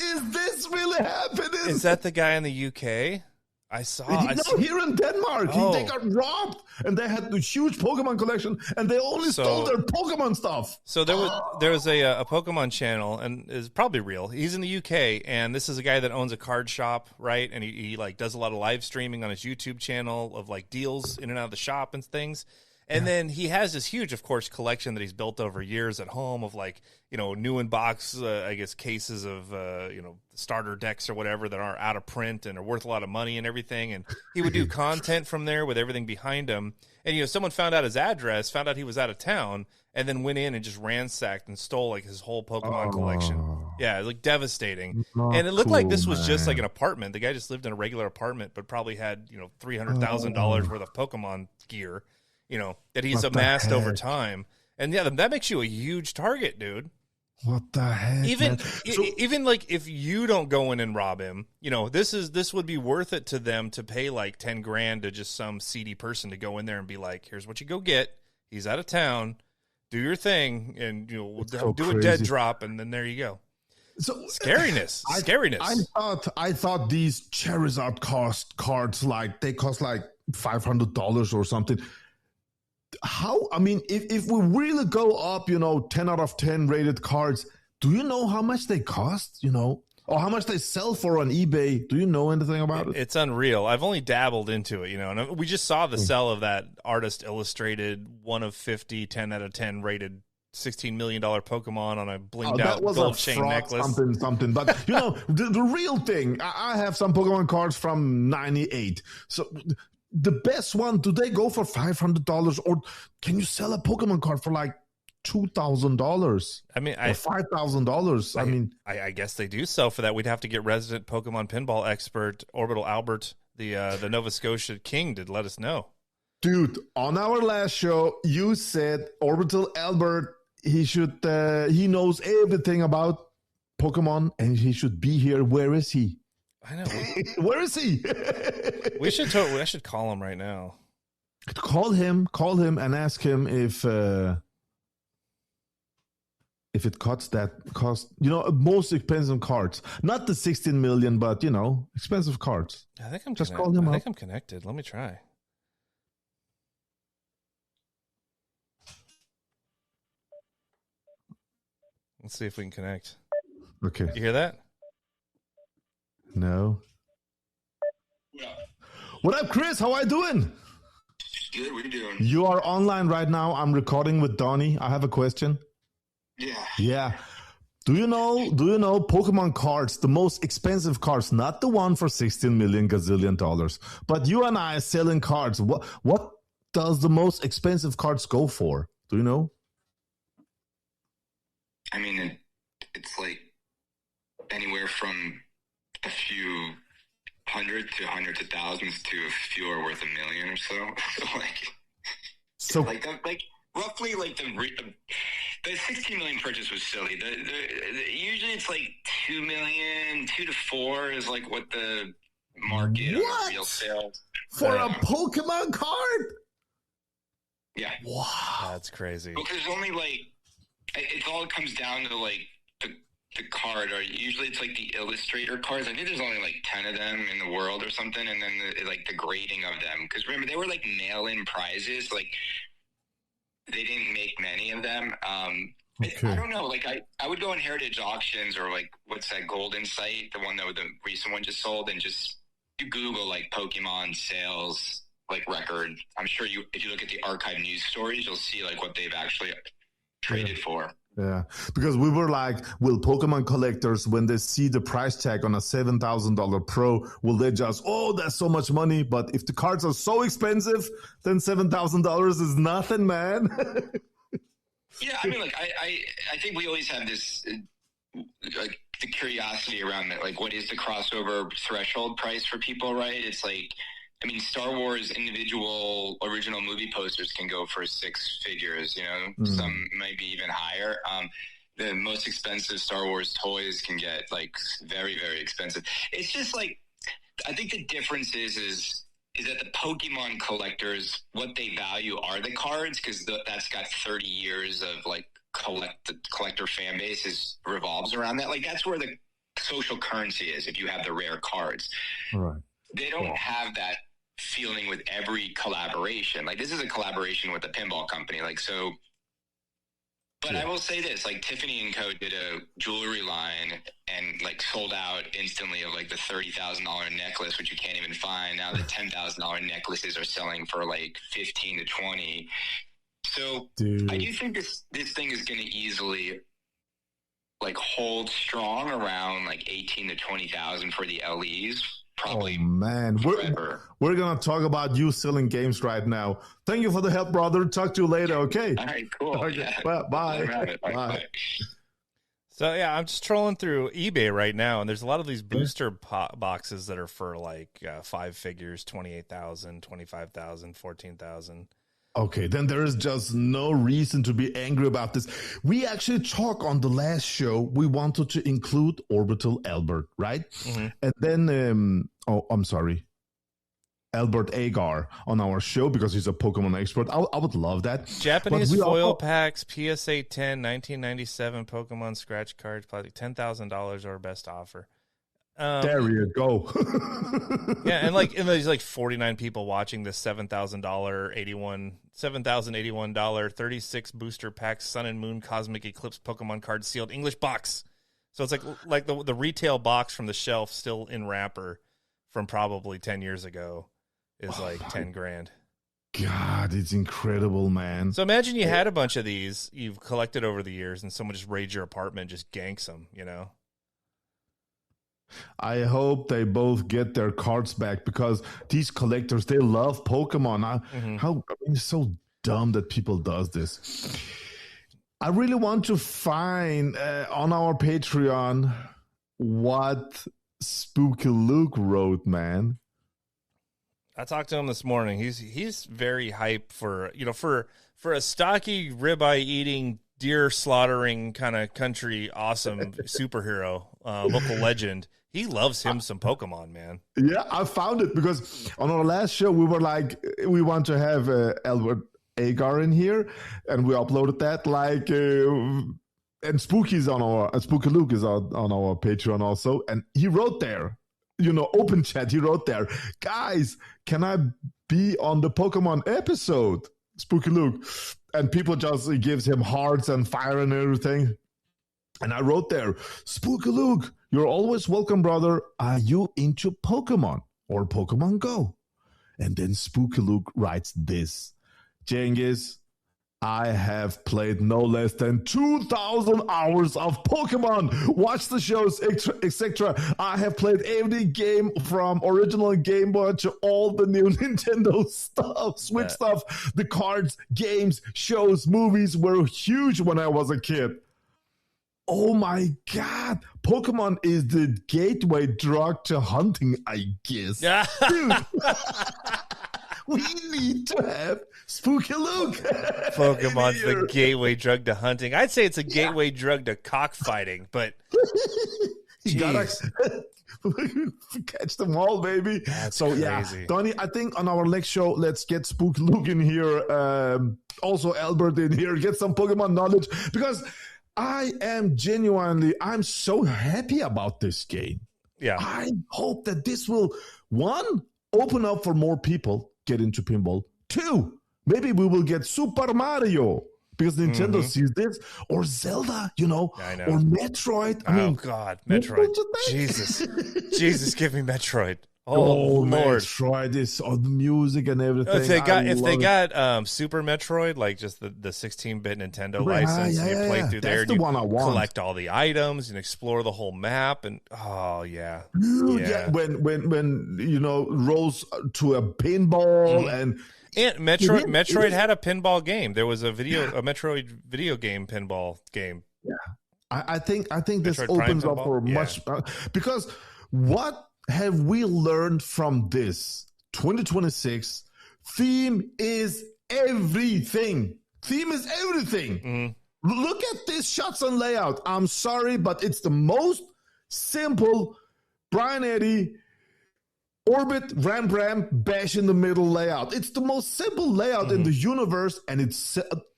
is this really happening? Is that the guy in the UK? I saw here in Denmark. They got robbed, and they had the huge Pokemon collection, and they only stole their Pokemon stuff. So there was a Pokemon channel, and is probably real. He's in the UK, and this is a guy that owns a card shop, right? And he like does a lot of live streaming on his YouTube channel of like deals in and out of the shop and things. And then he has this huge, of course, collection that he's built over years at home of like, new in box, I guess, cases of, starter decks or whatever that are out of print and are worth a lot of money and everything. And he would do content from there with everything behind him. And, someone found out his address, found out he was out of town, and then went in and just ransacked and stole like his whole Pokemon collection. Yeah, like devastating. And it looked like this was just like an apartment. The guy just lived in a regular apartment, but probably had, $300,000 worth of Pokemon gear. That he's amassed over time. And yeah, that makes you a huge target, dude. What the heck? Even like if you don't go in and rob him, this would be worth it to them to pay like 10 grand to just some seedy person to go in there and be like, here's what you go get. He's out of town. Do your thing, and we'll do a dead drop, and then there you go. So scariness. I thought these Charizard cards they cost like $500 or something. How? I mean, if we really go up, 10 out of 10 rated cards, do you know how much they cost? Or how much they sell for on eBay? Do you know anything about it? It's unreal. I've only dabbled into it, and we just saw the sell of that artist illustrated 1 of 50, 10 out of 10 rated $16 million Pokemon on a blinged out gold chain necklace. Something. But, the real thing, I have some Pokemon cards from 98. So the best one, do they go for $500, or can you sell a Pokemon card for like $2,000? I mean, or $5,000. I guess they do sell for that. We'd have to get resident Pokemon pinball expert Orbital Albert, the Nova Scotia King, to let us know. Dude, on our last show, you said Orbital Albert, he knows everything about Pokemon, and he should be here. Where is he? I know. Where is he? I should call him right now. Call him, and ask him if it costs that cost. Most expensive cards, not the 16 million, but expensive cards. I think I'm just call him. I think I'm connected. Let me try. Let's see if we can connect. Okay. You hear that? No. What up, Chris? How are you doing? Good. What are you doing? You are online right now. I'm recording with Donnie. I have a question. Yeah. Do you know Pokemon cards, the most expensive cards, not the one for 16 million gazillion dollars, but you and I are selling cards. What does the most expensive cards go for? Do you know? I mean, it's like anywhere from a few hundred to hundreds of thousands to a few are worth $1 million or so. So roughly like the 16 million purchase was silly. Usually it's like 2 million, 2 to 4 is like what the market on real sales for a Pokemon card. Yeah. Wow, that's crazy. Because there's only like it all comes down to like the card, or usually it's like the illustrator cards. I think there's only like 10 of them in the world or something, and then the grading of them. Because remember, they were like mail-in prizes. Like they didn't make many of them. Okay. I don't know. Like I would go on Heritage Auctions or like what's that Golden site, the one that the recent one just sold, and just you Google like Pokemon sales like record. I'm sure if you look at the archive news stories, you'll see like what they've actually traded for. Yeah, because we were like, will Pokemon collectors, when they see the price tag on a $7,000 Pro, will they just, that's so much money? But if the cards are so expensive, then $7,000 is nothing, man. Yeah, I mean, like, I think we always have this, like, the curiosity around that. Like, what is the crossover threshold price for people, right? It's like, I mean, Star Wars individual original movie posters can go for 6 figures, some might be even higher. The most expensive Star Wars toys can get like very, very expensive. It's just like, I think the difference is that the Pokemon collectors, what they value are the cards, because that's got 30 years of like the collector fan base revolves around that. Like that's where the social currency is if you have the rare cards. Right. They don't have that feeling with every collaboration. Like this is a collaboration with a pinball company. Like so, but I will say this: like Tiffany & Co. did a jewelry line and like sold out instantly of like the $30,000 necklace, which you can't even find now. The $10,000 necklaces are selling for like 15 to 20. So I do think this thing is going to easily like hold strong around like 18 to 20,000 for the LEs. Probably man, we're gonna talk about you selling games right now. Thank you for the help, brother. Talk to you later. Okay. All right. Cool. Okay. Yeah. Well, bye. Bye. So yeah, I'm just trolling through eBay right now, and there's a lot of these booster boxes that are for like 5 figures, 28,000, 25,000, 14,000. Okay, then there is just no reason to be angry about this. We actually talked on the last show. We wanted to include Orbital Albert, right? Mm-hmm. And then, I'm sorry, Albert Agar on our show because he's a Pokemon expert. I would love that. Japanese foil packs, PSA 10, 1997 Pokemon scratch cards, probably $10,000 or best offer. There you go. Yeah, and there's like 49 people watching this $7,081 36 booster pack Sun and Moon Cosmic Eclipse Pokemon card sealed English box. So it's like the retail box from the shelf still in wrapper from probably 10 years ago is like $10,000. God, it's incredible, man. So imagine you had a bunch of these you've collected over the years, and someone just raids your apartment and just ganks them, I hope they both get their cards back because these collectors, they love Pokemon. It's so dumb that people does this. I really want to find on our Patreon what Spooky Luke wrote, man. I talked to him this morning. He's very hype for a stocky ribeye eating, deer slaughtering kind of country awesome superhero, local legend. He loves him some Pokemon, man. Yeah, I found it because on our last show we were like, we want to have Albert Agar in here, and we uploaded that and Spooky Luke is on our Patreon also, and he wrote there, open chat. He wrote there, guys, can I be on the Pokemon episode? Spooky Luke, and people just gives him hearts and fire and everything. And I wrote there, Spooky Luke, you're always welcome, brother. Are you into Pokemon or Pokemon Go? And then Spooky Luke writes this. Genghis, I have played no less than 2,000 hours of Pokemon. Watch the shows, etc. I have played every game from original Game Boy to all the new Nintendo stuff, Switch stuff. The cards, games, shows, movies were huge when I was a kid. Oh my God. Pokemon is the gateway drug to hunting, I guess. Dude. We need to have Spooky Luke. Pokemon's the gateway drug to hunting. I'd say it's a gateway drug to cockfighting, but you gotta catch them all, baby. That's crazy. Donnie, I think on our next show, let's get Spooky Luke in here. Also Albert in here. Get some Pokemon knowledge, because I am I'm so happy about this game. Yeah. I hope that this will, one, open up for more people get into pinball. Two, maybe we will get Super Mario, because Nintendo sees this, or Zelda, I know. Or Metroid. I mean, God, Metroid. Jesus, give me Metroid. Oh Lord, Metroid is all the music and everything. If they got Super Metroid, like just the 16-bit Nintendo license, and you play through there, and you collect all the items and explore the whole map, and when rolls to a pinball and Metroid had a pinball game. There was a Metroid video game pinball game. Yeah, I think this Metroid opens Prime up for much because what have we learned from this 2026? Theme is everything. Look at this shots and layout. I'm sorry, but it's the most simple Brian Eddy orbit ram bash in the middle layout. It's the most simple layout in the universe, and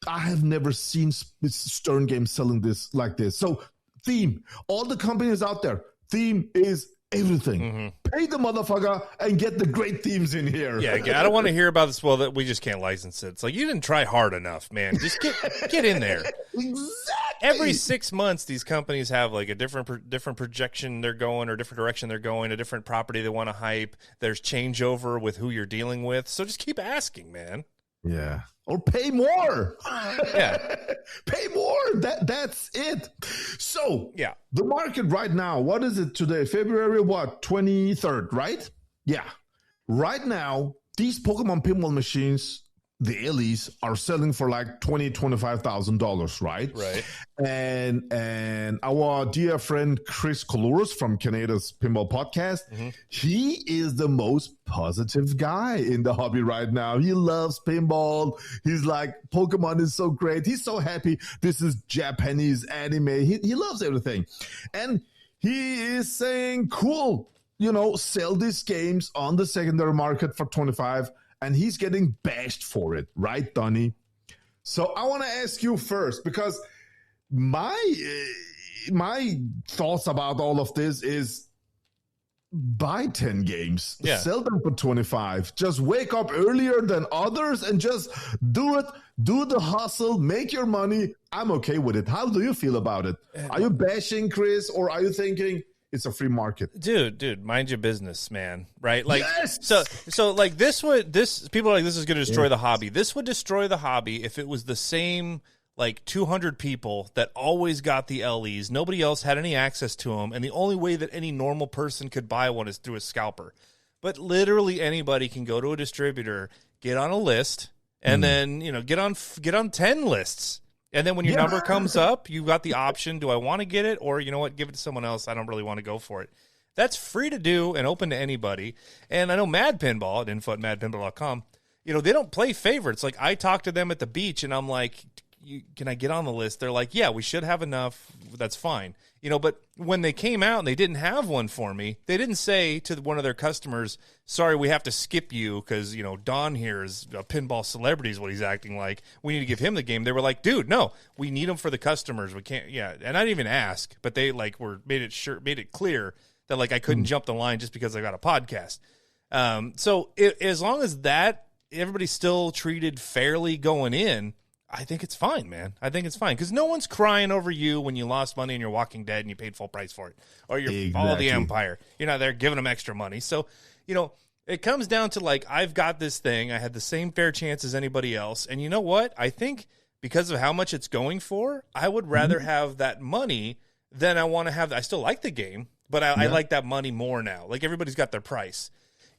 I have never seen Stern Games selling this like this. So theme, all the companies out there, theme is everything. Pay the motherfucker and get the great themes in here. Yeah, I don't want to hear about this. Well, that we just can't license it. It's like, you didn't try hard enough, man. Just get in there. Exactly. Every 6 months, these companies have like a different projection they're going, or different direction they're going, a different property they want to hype. There's changeover with who you're dealing with. So just keep asking, man. Yeah. Or pay more. Yeah. Pay more. That's it. So, yeah. The market right now, what is it today? February, 23rd, right? Yeah. Right now, these Pokemon pinball machines, the LEs, are selling for like $20,000-$25,000, right? Right. And our dear friend Chris Coluras from Canada's Pinball Podcast, he is the most positive guy in the hobby right now. He loves pinball. He's like, Pokemon is so great. He's so happy. This is Japanese anime. He loves everything. And he is saying, cool, sell these games on the secondary market for $25,000. And he's getting bashed for it, right, Donnie? So I want to ask you first, because my thoughts about all of this is buy 10 games, sell them for 25. Just wake up earlier than others and just do it. Do the hustle, make your money. I'm okay with it. How do you feel about it? Are you bashing Chris, or are you thinking it's a free market? Dude, mind your business, man. Right? Like, yes! so like people are like, this is going to destroy the hobby. This would destroy the hobby if it was the same, like 200 people that always got the LEs. Nobody else had any access to them. And the only way that any normal person could buy one is through a scalper. But literally anybody can go to a distributor, get on a list, and then, get on 10 lists. And then when your number comes up, you've got the option, do I want to get it? Or, you know what, give it to someone else. I don't really want to go for it. That's free to do and open to anybody. And I know Mad Pinball at info@madpinball.com, they don't play favorites. Like, I talked to them at the beach, and I'm like, can I get on the list? They're like, yeah, we should have enough. That's fine. But when they came out and they didn't have one for me, they didn't say to one of their customers, sorry, we have to skip you because, Don here is a pinball celebrity is what he's acting like. We need to give him the game. They were like, dude, no, we need them for the customers. We can't. Yeah. And I didn't even ask, but they made it clear that like I couldn't jump the line just because I got a podcast. So as long as that everybody's still treated fairly going in, I think it's fine, man. I think it's fine because no one's crying over you when you lost money in your Walking Dead and you paid full price for it, or your Fall of the Empire. You're not there giving them extra money. So, It comes down to like, I've got this thing. I had the same fair chance as anybody else. And you know what? I think because of how much it's going for, I would rather have that money than I want to have. I still like the game, but I like that money more now. Like everybody's got their price.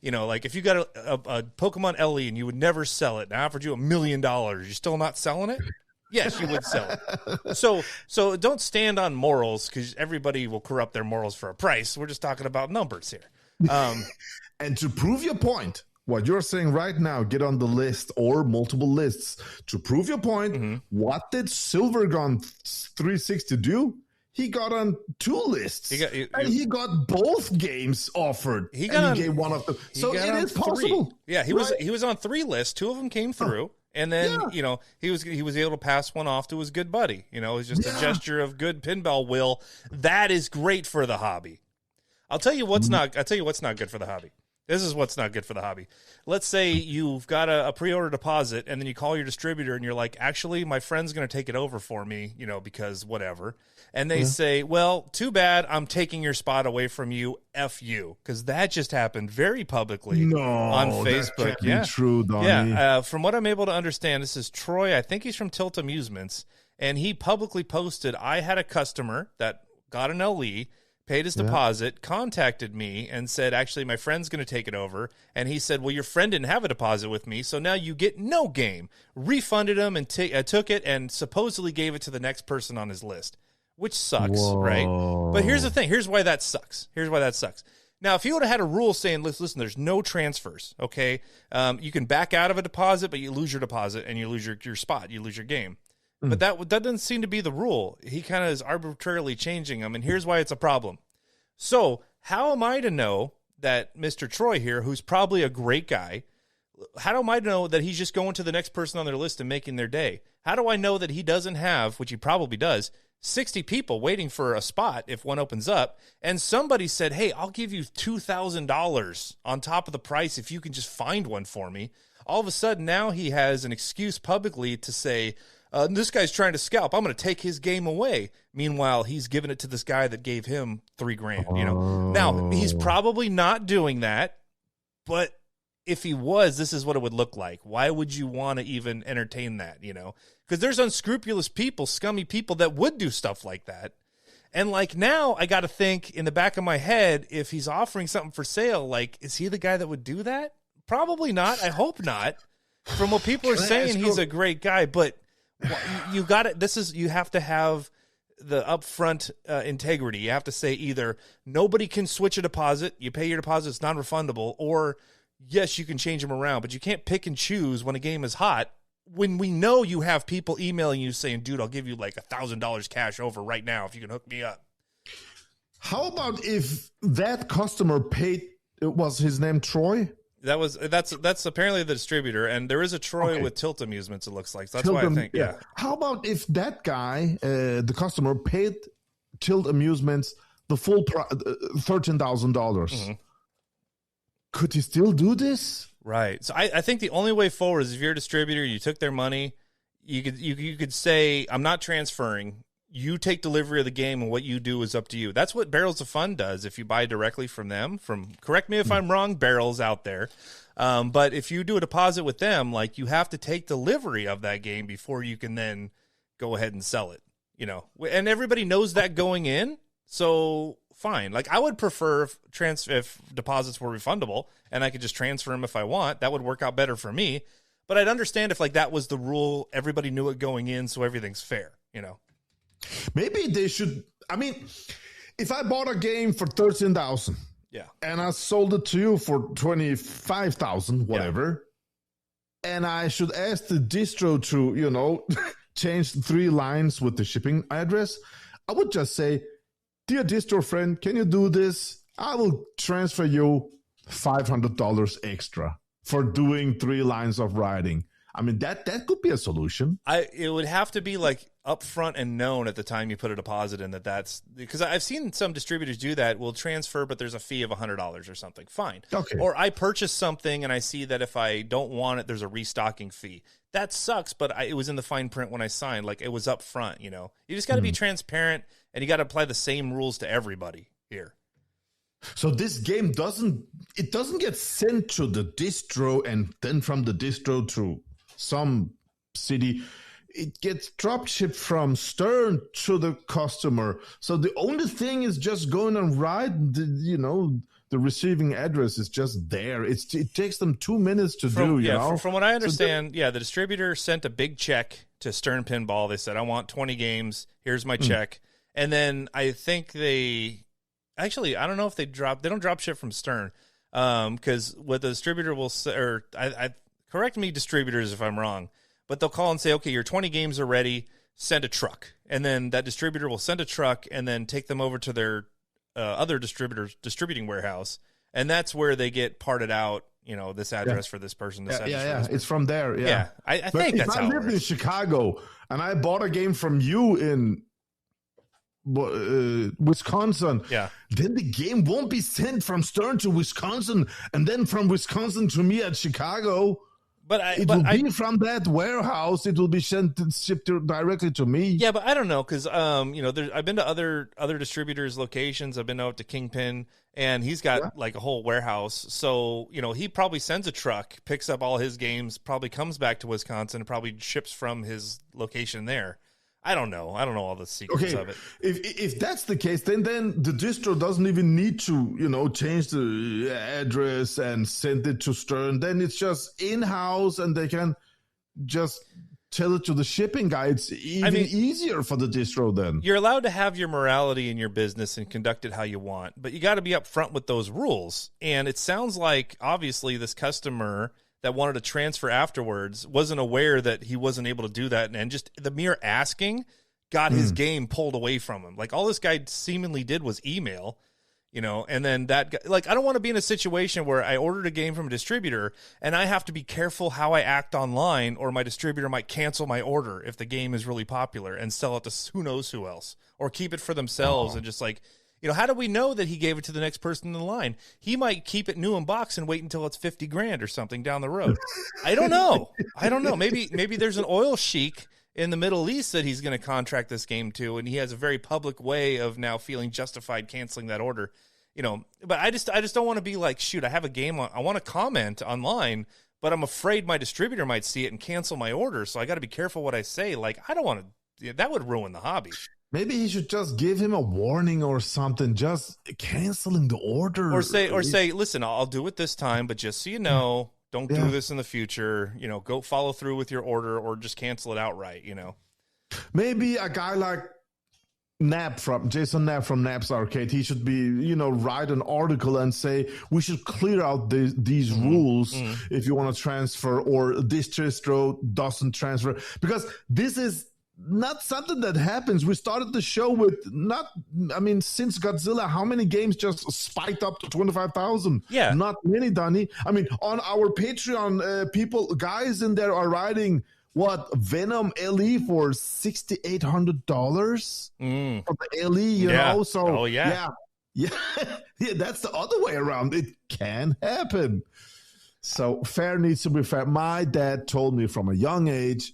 You know, like if you got a Pokemon LE and you would never sell it, and I offered you $1 million, you're still not selling it? Yes, you would sell it. So don't stand on morals, because everybody will corrupt their morals for a price. We're just talking about numbers here. And to prove your point, what you're saying right now, get on the list or multiple lists. To prove your point, what did Silvergun 360 do? He got on 2 lists, and he got both games offered. He gave one of them. So it is possible. 3. Yeah, he was on 3 lists. 2 of them came through, and then you know he was able to pass one off to his good buddy. You know, it was just a gesture of good pinball will. That is great for the hobby. I'll tell you what's not good for the hobby. This is what's not good for the hobby. Let's say you've got a pre-order deposit, and then you call your distributor, and you're like, actually, my friend's going to take it over for me, you know, because whatever. And they say, well, too bad, I'm taking your spot away from you, F you. Because that just happened very publicly on Facebook. That can't be true, Donnie. Yeah, from what I'm able to understand, this is Troy. I think he's from Tilt Amusements. And he publicly posted, I had a customer that got an LE, paid his deposit, contacted me, and said, actually, my friend's going to take it over. And he said, well, your friend didn't have a deposit with me, so now you get no game. Refunded him and took it and supposedly gave it to the next person on his list, which sucks, right? But here's the thing. Here's why that sucks. Now, if you would have had a rule saying, listen, there's no transfers, okay? You can back out of a deposit, but you lose your deposit and you lose your spot. You lose your game. But that doesn't seem to be the rule. He kind of is arbitrarily changing them, and here's why it's a problem. So how am I to know that Mr. Troy here, who's probably a great guy, how am I to know that he's just going to the next person on their list and making their day? How do I know that he doesn't have, which he probably does, 60 people waiting for a spot if one opens up, and somebody said, hey, I'll give you $2,000 on top of the price if you can just find one for me. All of a sudden, now he has an excuse publicly to say, this guy's trying to scalp. I'm going to take his game away. Meanwhile, he's giving it to this guy that gave him $3,000. You know, now he's probably not doing that, but if he was, this is what it would look like. Why would you want to even entertain that? You know, because there's unscrupulous people, scummy people that would do stuff like that. And like now, I got to think in the back of my head, if he's offering something for sale, like, is he the guy that would do that? Probably not. I hope not. From what people are saying, he's a great guy, but you got it. You have to have the upfront integrity. You have to say either nobody can switch a deposit, you pay your deposit, it's non-refundable, or yes, you can change them around, but you can't pick and choose when a game is hot. When we know you have people emailing you saying, dude, I'll give you like $1,000 cash over right now if you can hook me up. How about if that customer paid, was his name Troy? That's apparently the distributor, and there is a Troy with Tilt Amusements, it looks like. So that's why I think, yeah. How about if that guy, the customer, paid Tilt Amusements the full $13,000? Could he still do this? Right. So I think the only way forward is if you're a distributor, you took their money, you could say, I'm not transferring. You take delivery of the game, and what you do is up to you. That's what Barrels of Fun does if you buy directly from them. Correct me if I'm wrong, Barrels out there. But if you do a deposit with them, like, you have to take delivery of that game before you can then go ahead and sell it. You know, and everybody knows that going in. So fine. Like, I would prefer if deposits were refundable and I could just transfer them if I want. That would work out better for me. But I'd understand if like that was the rule. Everybody knew it going in, so everything's fair. You know. Maybe they should. I mean, if I bought a game for 13,000, and I sold it to you for 25,000, whatever, and I should ask the distro to, you know, change 3 lines with the shipping address, I would just say, dear distro friend, can you do this? I will transfer you $500 extra for doing 3 lines of writing. I mean, that could be a solution. It would have to be like upfront and known at the time you put a deposit in that's because I've seen some distributors do that. We'll transfer, but there's a fee of $100 or something. Fine. Okay. Or I purchase something and I see that if I don't want it, there's a restocking fee. That sucks, but it was in the fine print when I signed. Like, it was upfront, you know. You just got to be transparent, and you got to apply the same rules to everybody here. So this game doesn't get sent to the distro and then from the distro to some city. It gets drop shipped from Stern to the customer. So the only thing is just going and write, the receiving address is just there. It takes them 2 minutes to do, you know? From what I understand, the distributor sent a big check to Stern Pinball. They said, I want 20 games. Here's my check. And then I think actually, I don't know if they don't drop ship from Stern. Because what the distributor will say, or correct me, distributors, if I'm wrong, but they'll call and say, okay, your 20 games are ready, send a truck. And then that distributor will send a truck and then take them over to their other distributing warehouse. And that's where they get parted out, this address for this person. This address for this person. It's from there, yeah. I think that's how it works. If I lived in Chicago and I bought a game from you in Wisconsin, then the game won't be sent from Stern to Wisconsin and then from Wisconsin to me at Chicago. It will be from that warehouse. It will be shipped directly to me. Yeah, but I don't know because I've been to other distributors' locations. I've been out to Kingpin, and he's got like a whole warehouse. So he probably sends a truck, picks up all his games, probably comes back to Wisconsin, and probably ships from his location there. I don't know all the secrets of it. If that's the case, then the distro doesn't even need to, change the address and send it to Stern. Then it's just in-house and they can just tell it to the shipping guy. It's easier for the distro then. You're allowed to have your morality in your business and conduct it how you want, but you got to be upfront with those rules. And it sounds like, obviously, this customer that wanted to transfer afterwards wasn't aware that he wasn't able to do that, and just the mere asking got his game pulled away from him. Like, all this guy seemingly did was email, and then that guy, like, I don't want to be in a situation where I ordered a game from a distributor and I have to be careful how I act online, or my distributor might cancel my order if the game is really popular and sell it to who knows who else, or keep it for themselves and just like, how do we know that he gave it to the next person in the line? He might keep it new in box and wait until it's $50,000 or something down the road. I don't know. Maybe there's an oil sheik in the Middle East that he's going to contract this game to, and he has a very public way of now feeling justified canceling that order. But I just don't want to be like, shoot, I have a game I want to comment online, but I'm afraid my distributor might see it and cancel my order. So I got to be careful what I say. Like, I don't want to. That would ruin the hobby. Maybe he should just give him a warning or something, just canceling the order. Or say, listen, I'll do it this time, but just so you know, don't do this in the future. Go follow through with your order, or just cancel it outright, Maybe a guy like Jason Knapp from Knapp's Arcade, he should be, write an article and say, we should clear out these rules if you want to transfer, or this distro doesn't transfer. Because this is not something that happens. We started the show with since Godzilla, how many games just spiked up to 25,000? Yeah. Not many, Donnie. On our Patreon, guys in there are writing, Venom LE for $6,800 for the LE, you know? So, yeah, that's the other way around. It can happen. So fair needs to be fair. My dad told me from a young age,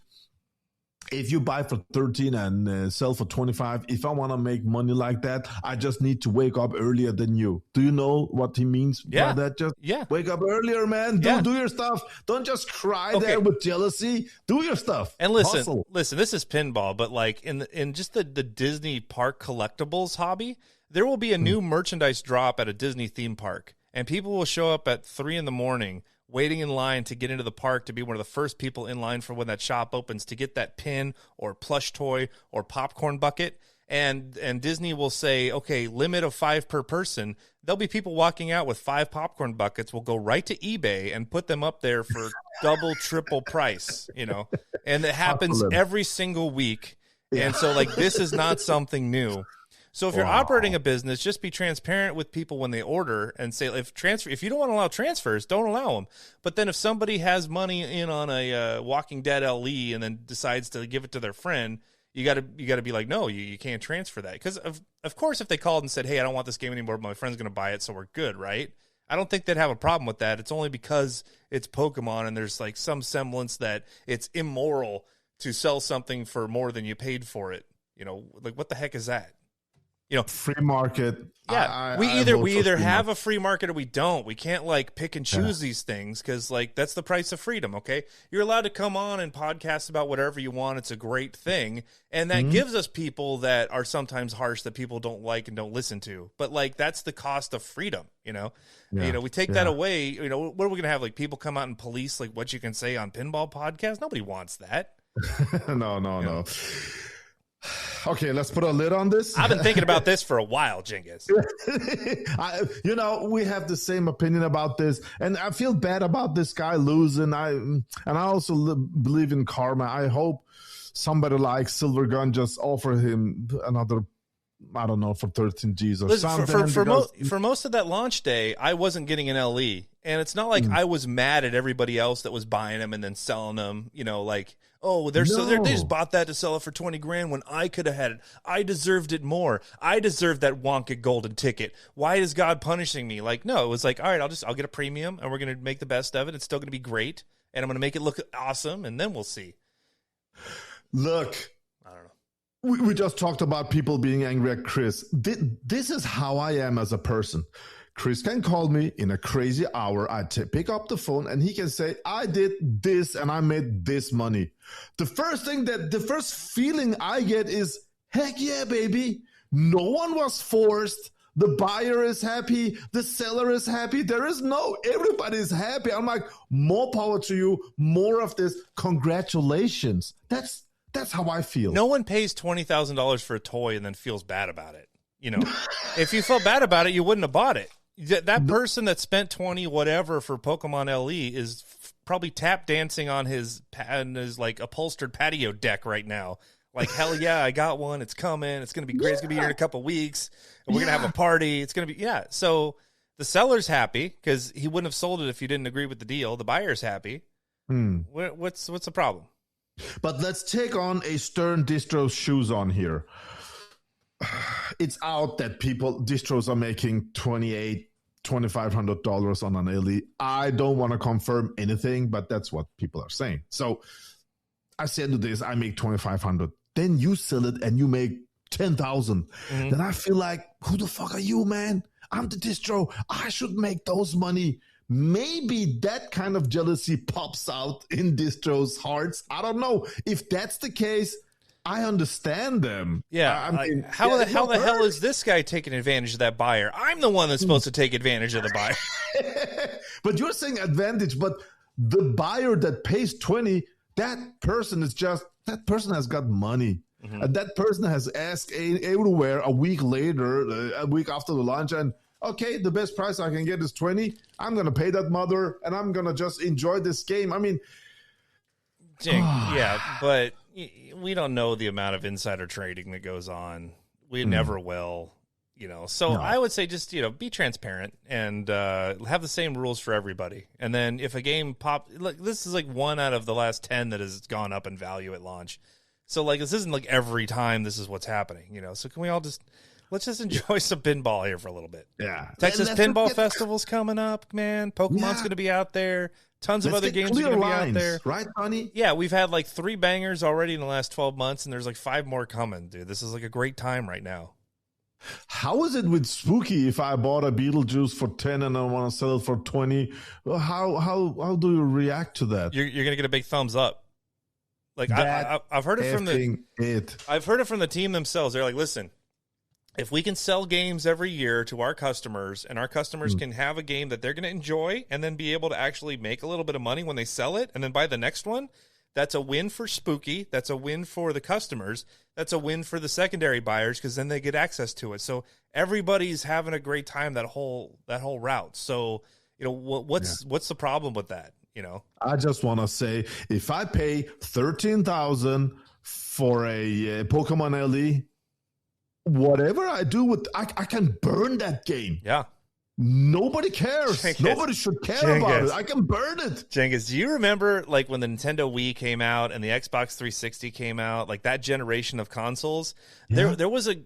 if you buy for 13 and sell for 25, if I want to make money like that, I just need to wake up earlier than you. Do you know what he means by that? Just wake up earlier, man. Do your stuff. Don't just cry there with jealousy. Do your stuff. And listen, this is pinball, but like in just the Disney park collectibles hobby, there will be a new merchandise drop at a Disney theme park, and people will show up at 3 a.m. waiting in line to get into the park to be one of the first people in line for when that shop opens to get that pin or plush toy or popcorn bucket. And Disney will say, okay, limit of 5 per person. There'll be people walking out with 5 popcorn buckets. We'll go right to eBay and put them up there for double, triple price, and it happens every single week. And so like, this is not something new. So if you're operating a business, just be transparent with people when they order and say, if you don't want to allow transfers, don't allow them. But then if somebody has money in on a Walking Dead LE and then decides to give it to their friend, you got to be like, no, you can't transfer that. Because of course, if they called and said, hey, I don't want this game anymore, but my friend's going to buy it, so we're good, right? I don't think they'd have a problem with that. It's only because it's Pokemon and there's like some semblance that it's immoral to sell something for more than you paid for it. Like, what the heck is that? free market. Yeah, we either have a free market or we don't. We can't like pick and choose these things because like that's the price of freedom. Okay, you're allowed to come on and podcast about whatever you want. It's a great thing, and that gives us people that are sometimes harsh that people don't like and don't listen to. But like that's the cost of freedom. We take that away. What are we gonna have? Like people come out and police like what you can say on Pinball podcast? Nobody wants that. No. Okay, let's put a lid on this. I've been thinking about this for a while, Genghis. We have the same opinion about this, and I feel bad about this guy losing. I also believe in karma. I hope somebody like Silver Gun just offer him another, I don't know, for 13 G's or something. For most of that launch day, I wasn't getting an LE, and it's not like I was mad at everybody else that was buying them and then selling them. They just bought that to sell it for 20 grand when I could have had it. I deserved it more. I deserved that wonka golden ticket. Why is God punishing me? Like, no, it was like, all right, I'll get a premium and we're going to make the best of it. It's still going to be great. And I'm going to make it look awesome. And then we'll see. Look, I don't know. We just talked about people being angry at Chris. This is how I am as a person. Chris can call me in a crazy hour. I pick up the phone and he can say, I did this and I made this money. The first feeling I get is, heck yeah, baby. No one was forced. The buyer is happy. The seller is happy. Everybody's happy. I'm like, more power to you. More of this. Congratulations. That's how I feel. No one pays $20,000 for a toy and then feels bad about it. If you felt bad about it, you wouldn't have bought it. That person that spent 20 whatever for Pokemon LE is probably tap dancing on his like upholstered patio deck right now. Like, hell yeah, I got one. It's coming. It's going to be great. It's going to be here in a couple of weeks. And we're going to have a party. It's going to be, So the seller's happy because he wouldn't have sold it if you didn't agree with the deal. The buyer's happy. What's the problem? But let's take on a Stern Distro's shoes on here. It's out that distros are making $2,500 on an LE. I don't want to confirm anything, but that's what people are saying. So I said to this, I make $2,500. Then you sell it and you make $10,000. Then I feel like, who the fuck are you, man? I'm the distro. I should make those money. Maybe that kind of jealousy pops out in distros' hearts. I don't know. If that's the case, I understand them. Yeah. How the hell is this guy taking advantage of that buyer? I'm the one that's supposed to take advantage of the buyer. But you're saying advantage, but the buyer that pays 20, that person has got money. And that person has asked everywhere a week later, a week after the launch, and okay, the best price I can get is 20. I'm going to pay that mother and I'm going to just enjoy this game. I mean, but we don't know the amount of insider trading that goes on. We never will, So no. I would say just, be transparent and have the same rules for everybody. And then if a game this is like 1 out of the last 10 that has gone up in value at launch. So like this isn't like every time this is what's happening, So can we all let's just enjoy some pinball here for a little bit. Yeah. Texas Pinball Festival's coming up, man. Pokemon's going to be out there. Tons of other games are going to be out there. Right, honey? Yeah, we've had like 3 bangers already in the last 12 months, and there's like 5 more coming, dude. This is like a great time right now. How is it with Spooky if I bought a Beetlejuice for 10 and I want to sell it for 20? How do you react to that? You're going to get a big thumbs up. Like I've heard it from I've heard it from the team themselves. They're like, listen, if we can sell games every year to our customers and our customers can have a game that they're going to enjoy and then be able to actually make a little bit of money when they sell it and then buy the next one, that's a win for Spooky. That's a win for the customers. That's a win for the secondary buyers because then they get access to it. So everybody's having a great time that whole route. So, what's the problem with that? I just want to say, if I pay $13,000 for a Pokemon LE, whatever I do with, I can burn that game. Yeah. Nobody cares. Nobody should care about it. I can burn it. Genghis, do you remember like when the Nintendo Wii came out and the Xbox 360 came out, like that generation of consoles? Yeah. There was a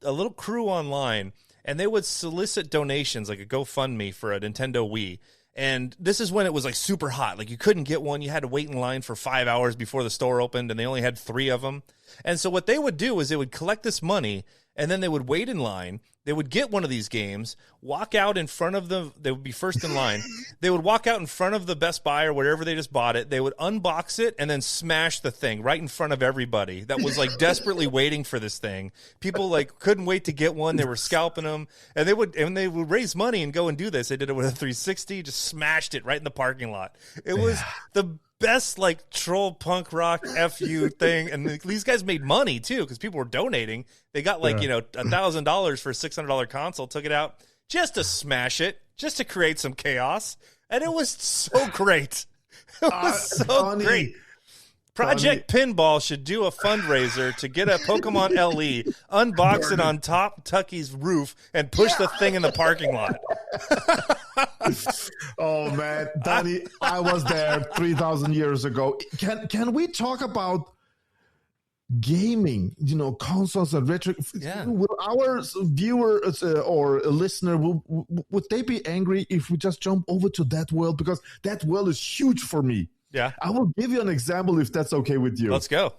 little crew online and they would solicit donations, like a GoFundMe for a Nintendo Wii. And this is when it was like super hot. Like you couldn't get one. You had to wait in line for 5 hours before the store opened and they only had 3 of them. And so what they would do is they would collect this money and then they would wait in line. They would get one of these games, walk out in front of they would be first in line. They would walk out in front of the Best Buy or wherever they just bought it. They would unbox it and then smash the thing right in front of everybody that was like desperately waiting for this thing. People like couldn't wait to get one. They were scalping them, and they would raise money and go and do this. They did it with a 360, just smashed it right in the parking lot. It was the best like troll punk rock FU thing, and these guys made money too because people were donating. They got like $1,000 for a $600 console, took it out just to smash it, just to create some chaos, and it was so great. It was so great. Project Pinball should do a fundraiser to get a Pokemon LE, unbox it on top Tucky's roof, and push the thing in the parking lot. Oh man, Donnie, I was there 3,000 years ago. Can we talk about gaming? Consoles and retro. Yeah. Will our viewers or a listener would they be angry if we just jump over to that world, because that world is huge for me? Yeah. I will give you an example if that's okay with you. Let's go.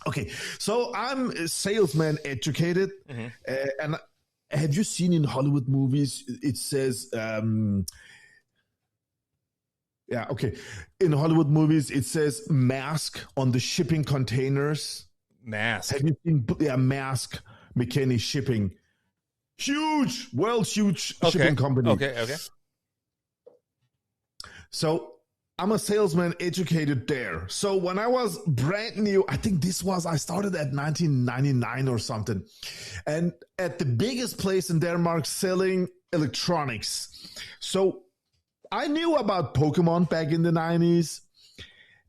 Okay, so I'm salesman educated, and have you seen in Hollywood movies, it says, in Hollywood movies, it says mask on the shipping containers. Mask. Have you seen, mask, McKinney Shipping. Huge shipping company. Okay. So I'm a salesman educated there. So when I was brand new, I think I started at 1999 or something. And at the biggest place in Denmark selling electronics. So I knew about Pokemon back in the 90s.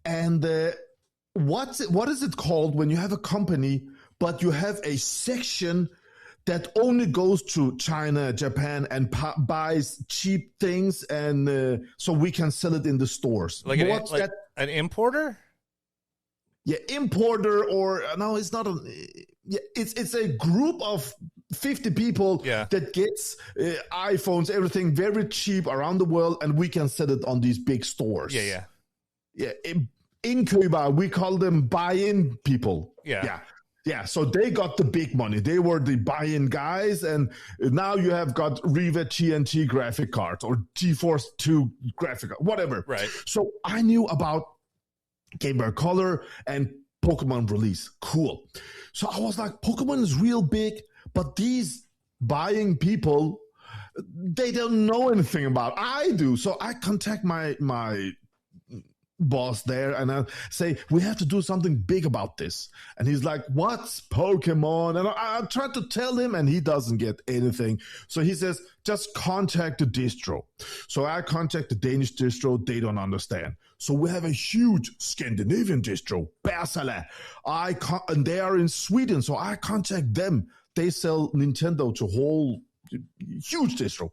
And what is it called when you have a company, but you have a section that only goes to China, Japan, and buys cheap things, and so we can sell it in the stores. Like an importer? Yeah, importer, or no, it's not. It's a group of 50 people that gets iPhones, everything very cheap around the world, and we can sell it on these big stores. Yeah. In Cuba, we call them buy-in people. Yeah, so they got the big money. They were the buy-in guys, and now you have got Riva TNT graphic cards or GeForce 2 graphic card, whatever. Right. So I knew about Game Boy Color and Pokemon release. Cool. So I was like, Pokemon is real big, but these buying people, they don't know anything about. I do. So I contact my boss there and I say, we have to do something big about this. And he's like, what's Pokemon? And I tried to tell him, and he doesn't get anything. So he says, just contact the distro. So I contact the Danish distro. They don't understand. So we have a huge Scandinavian distro, Bergsala. And they are in Sweden. So I contact them. They sell Nintendo to whole huge distro.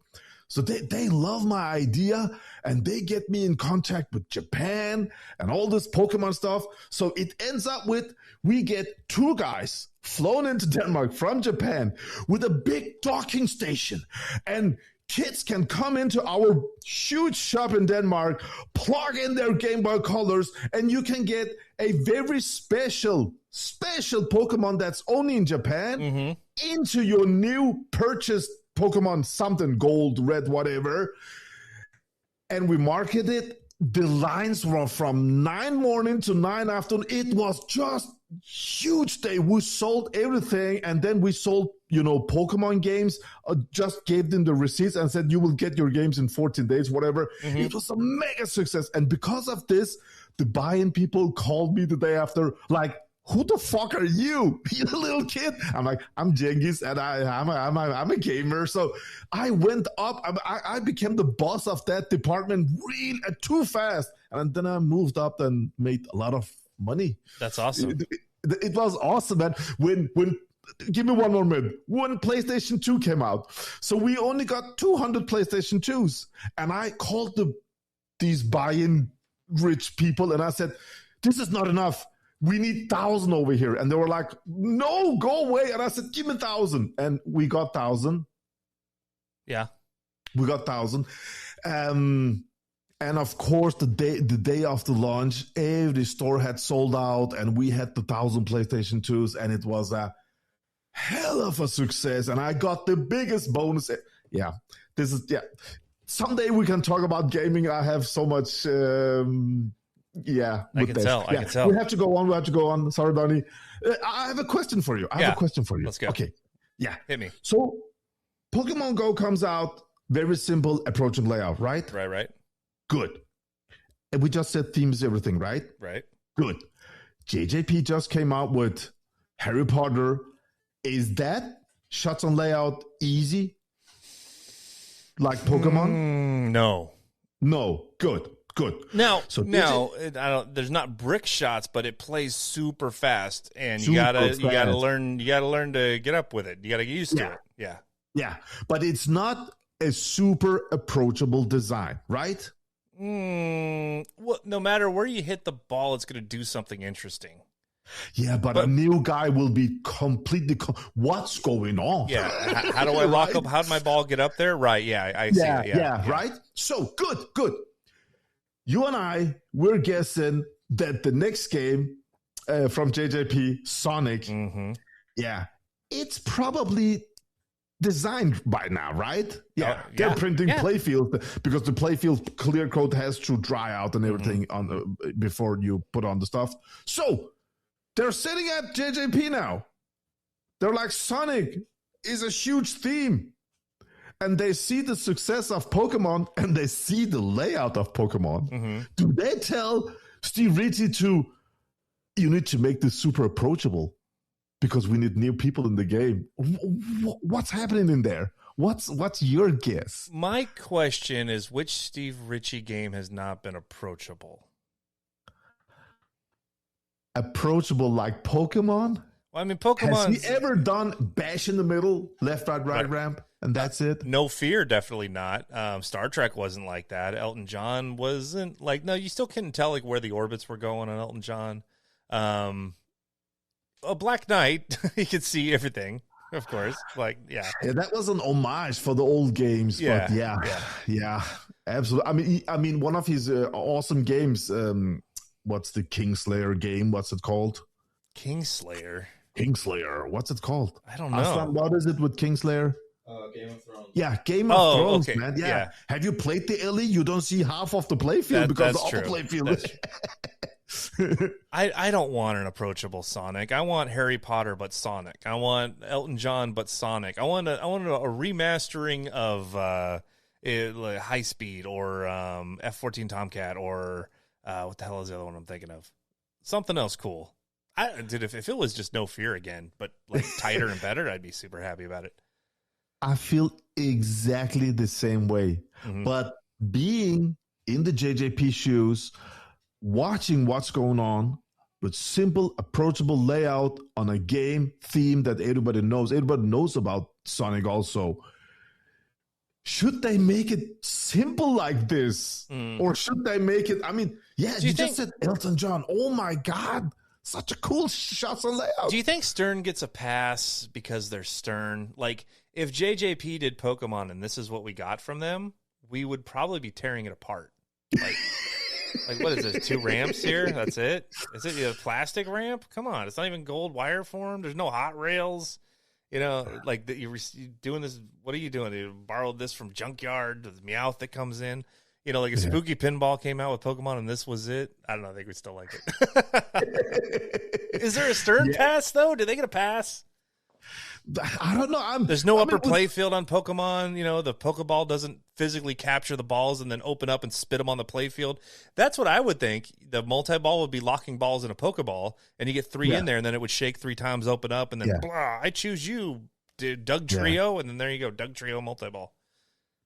So they love my idea, and they get me in contact with Japan and all this Pokemon stuff. So it ends up with, we get 2 guys flown into Denmark from Japan with a big docking station, and kids can come into our huge shop in Denmark, plug in their Game Boy Colors, and you can get a very special Pokemon that's only in Japan into your new purchased Pokemon something, gold, red, whatever. And we market it. The lines were from 9 morning to 9 afternoon. It was just huge day. We sold everything. And then we sold, Pokemon games, just gave them the receipts and said, you will get your games in 14 days, whatever. It was a mega success. And because of this, the buy-in people called me the day after, like, who the fuck are you? You little kid. I'm like, I'm Genghis, and I'm a gamer. So I went up. I became the boss of that department really too fast. And then I moved up and made a lot of money. That's awesome. It was awesome, man. When give me one more minute. When PlayStation 2 came out, so we only got 200 PlayStation 2s. And I called these buy-in rich people, and I said, this is not enough. We need 1,000 over here. And they were like, no, go away. And I said, give me 1,000. And we got 1,000. Yeah. We got 1,000. And of course, the day after launch, every store had sold out, and we had the 1,000 PlayStation 2s, and it was a hell of a success, and I got the biggest bonus. Yeah, this is someday we can talk about gaming. I have so much. I can tell. We have to go on. Sorry, Donnie. I have a question for you. Let's go. Okay. Yeah. Hit me. So, Pokemon Go comes out. Very simple approach and layout, right? Right. Good. And we just said themes, everything, right? Right. Good. JJP just came out with Harry Potter. Is that shots on layout easy? Like Pokemon? No. Good. Now, there's not brick shots, but it plays super fast, and you gotta learn to get up with it. You gotta get used to it. Yeah. But it's not a super approachable design, right? Well, no matter where you hit the ball, it's gonna do something interesting. Yeah, but a new guy will be completely. What's going on? Yeah, how do I lock up? How did my ball get up there? Right? Yeah, I see. Yeah, right. So good. You and we're guessing that the next game from JJP, Sonic, it's probably designed by now, right? Yeah, they're printing playfield because the playfield clear coat has to dry out and everything on before you put on the stuff. So they're sitting at JJP now. They're like, Sonic is a huge theme. And they see the success of Pokemon and they see the layout of Pokemon. Do they tell Steve Ritchie you need to make this super approachable because we need new people in the game? What's happening in there? What's your guess? My question is, which Steve Ritchie game has not been approachable? Approachable like Pokemon? Well, I mean, Pokemon. Has he ever done bash in the middle, left, right ramp, and that's it? No Fear, definitely not. Star Trek wasn't like that. Elton John wasn't like. No, you still couldn't tell like where the orbits were going on Elton John. A Black Knight, you could see everything, of course. Like, yeah, that was an homage for the old games. Yeah, but yeah, absolutely. I mean, one of his awesome games. What's the Kingslayer game? What's it called? Kingslayer. What's it called? I don't know. Aslan, what is it with Kingslayer? Game of Thrones. Yeah, Game of Thrones, okay. man. Yeah. Have you played the Ellie? You don't see half of the playfield because the upper playfield. I don't want an approachable Sonic. I want Harry Potter, but Sonic. I want Elton John, but Sonic. I want a remastering of High Speed or F-14 Tomcat or what the hell is the other one I'm thinking of? Something else cool. If it was just No Fear again, but like tighter and better, I'd be super happy about it. I feel exactly the same way. But being in the JJP shoes, watching what's going on with simple, approachable layout on a game theme that everybody knows. Everybody knows about Sonic also. Should they make it simple like this? Or should they make it... I mean, you just said Elton John. Oh, my God. Such a cool shots on layout. Do you think Stern gets a pass because they're Stern? Like, if JJP did Pokemon and this is what we got from them, we would probably be tearing it apart. Like what is this? 2 ramps here? That's it? Is it a plastic ramp? Come on. It's not even gold wire form. There's no hot rails. You know, like you're doing this. What are you doing? You borrowed this from Junkyard, the Meowth that comes in. You know, like a Spooky Pinball came out with Pokemon and this was it. I don't know. I think we still like it. Is there a Stern pass, though? Did they get a pass? I don't know. There's no upper playfield on Pokemon. You know, the Pokeball doesn't physically capture the balls and then open up and spit them on the playfield. That's what I would think. The multi-ball would be locking balls in a Pokeball, and you get 3 in there, and then it would shake 3 times, open up, and then, blah, I choose you, Doug Trio, and then there you go, Doug Trio multi-ball.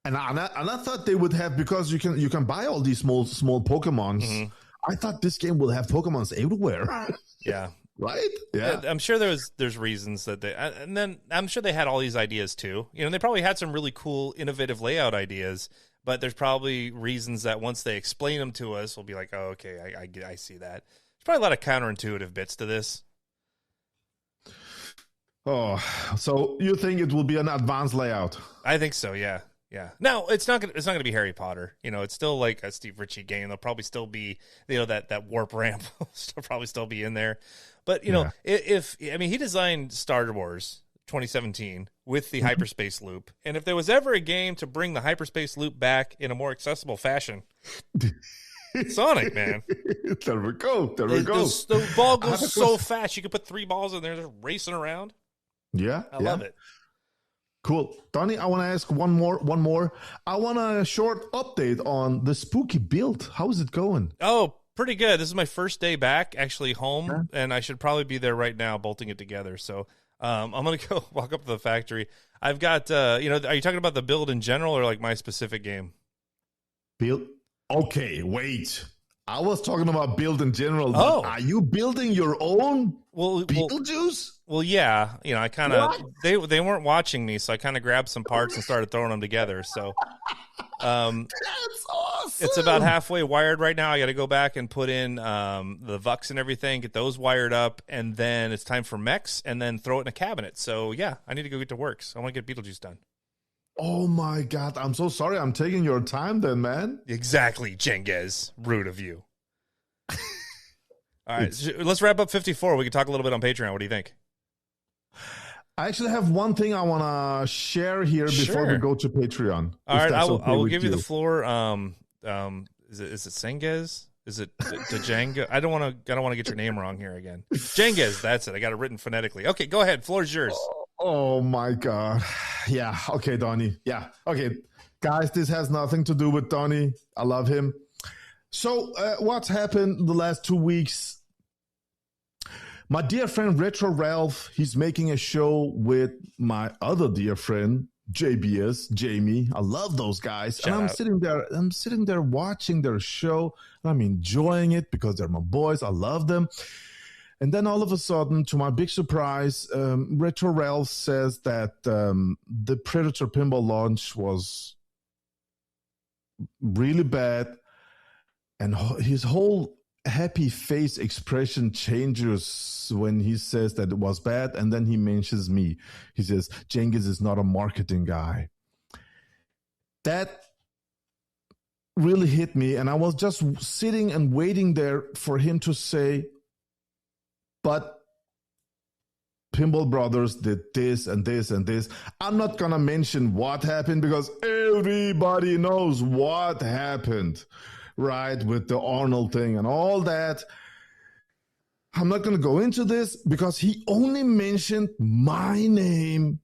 And I thought they would have, because you can buy all these small Pokemons. I thought this game will have Pokemons everywhere. Yeah. Right? Yeah. I'm sure there's reasons that and then I'm sure they had all these ideas too. You know, they probably had some really cool, innovative layout ideas, but there's probably reasons that once they explain them to us, we'll be like, oh, okay, I see that. There's probably a lot of counterintuitive bits to this. Oh, so you think it will be an advanced layout? I think so, yeah. Yeah. No, it's not gonna be Harry Potter. You know, it's still like a Steve Ritchie game. There'll probably still be, you know, that warp ramp will probably still be in there. But you know, if he designed Star Wars 2017 with the hyperspace loop. And if there was ever a game to bring the hyperspace loop back in a more accessible fashion, Sonic, man. There we go. The ball goes so fast. You could put 3 balls in there, just racing around. Yeah. I love it. Cool. Donnie, I want to ask one more. I want a short update on the spooky build. How is it going? Oh, pretty good. This is my first day back, actually home, and I should probably be there right now bolting it together. So I'm going to go walk up to the factory. I've got, are you talking about the build in general or like my specific game? Build? Okay, wait. I was talking about build in general. Oh. Are you building your own Beetlejuice? Well, yeah. I kind of, they weren't watching me, so I kind of grabbed some parts and started throwing them together. So that's awesome. It's about halfway wired right now. I got to go back and put in the VUX and everything, get those wired up, and then it's time for mechs, and then throw it in a cabinet. So, yeah, I need to go get to work. So I want to get Beetlejuice done. Oh, my God. I'm so sorry. I'm taking your time then, man. Exactly, Cengiz. Rude of you. All right, so let's wrap up 54. We can talk a little bit on Patreon. What do you think? I actually have one thing I want to share here before we go to Patreon. All right, I will give you the floor. Is it Cengiz? Is it Django? I don't want to get your name wrong here again. Cengiz, that's it. I got it written phonetically. Okay, go ahead. Floor is yours. Oh my God. Yeah. Okay, Donnie. Yeah. Okay, guys, this has nothing to do with Donnie. I love him. So what's happened the last 2 weeks? My dear friend Retro Ralph, he's making a show with my other dear friend JBS, Jamie. I love those guys. Shout and out. I'm sitting there watching their show. I'm enjoying it because they're my boys. I love them. And then all of a sudden, to my big surprise, Retro Ralph says that the Predator Pinball launch was really bad. And his whole happy face expression changes when he says that it was bad, and then he mentions me. He says, Cengiz is not a marketing guy. That really hit me, and I was just sitting and waiting there for him to say, but Pinball Brothers did this and this and this. I'm not going to mention what happened because everybody knows what happened. Right, with the Arnold thing and all that. I'm not going to go into this because he only mentioned my name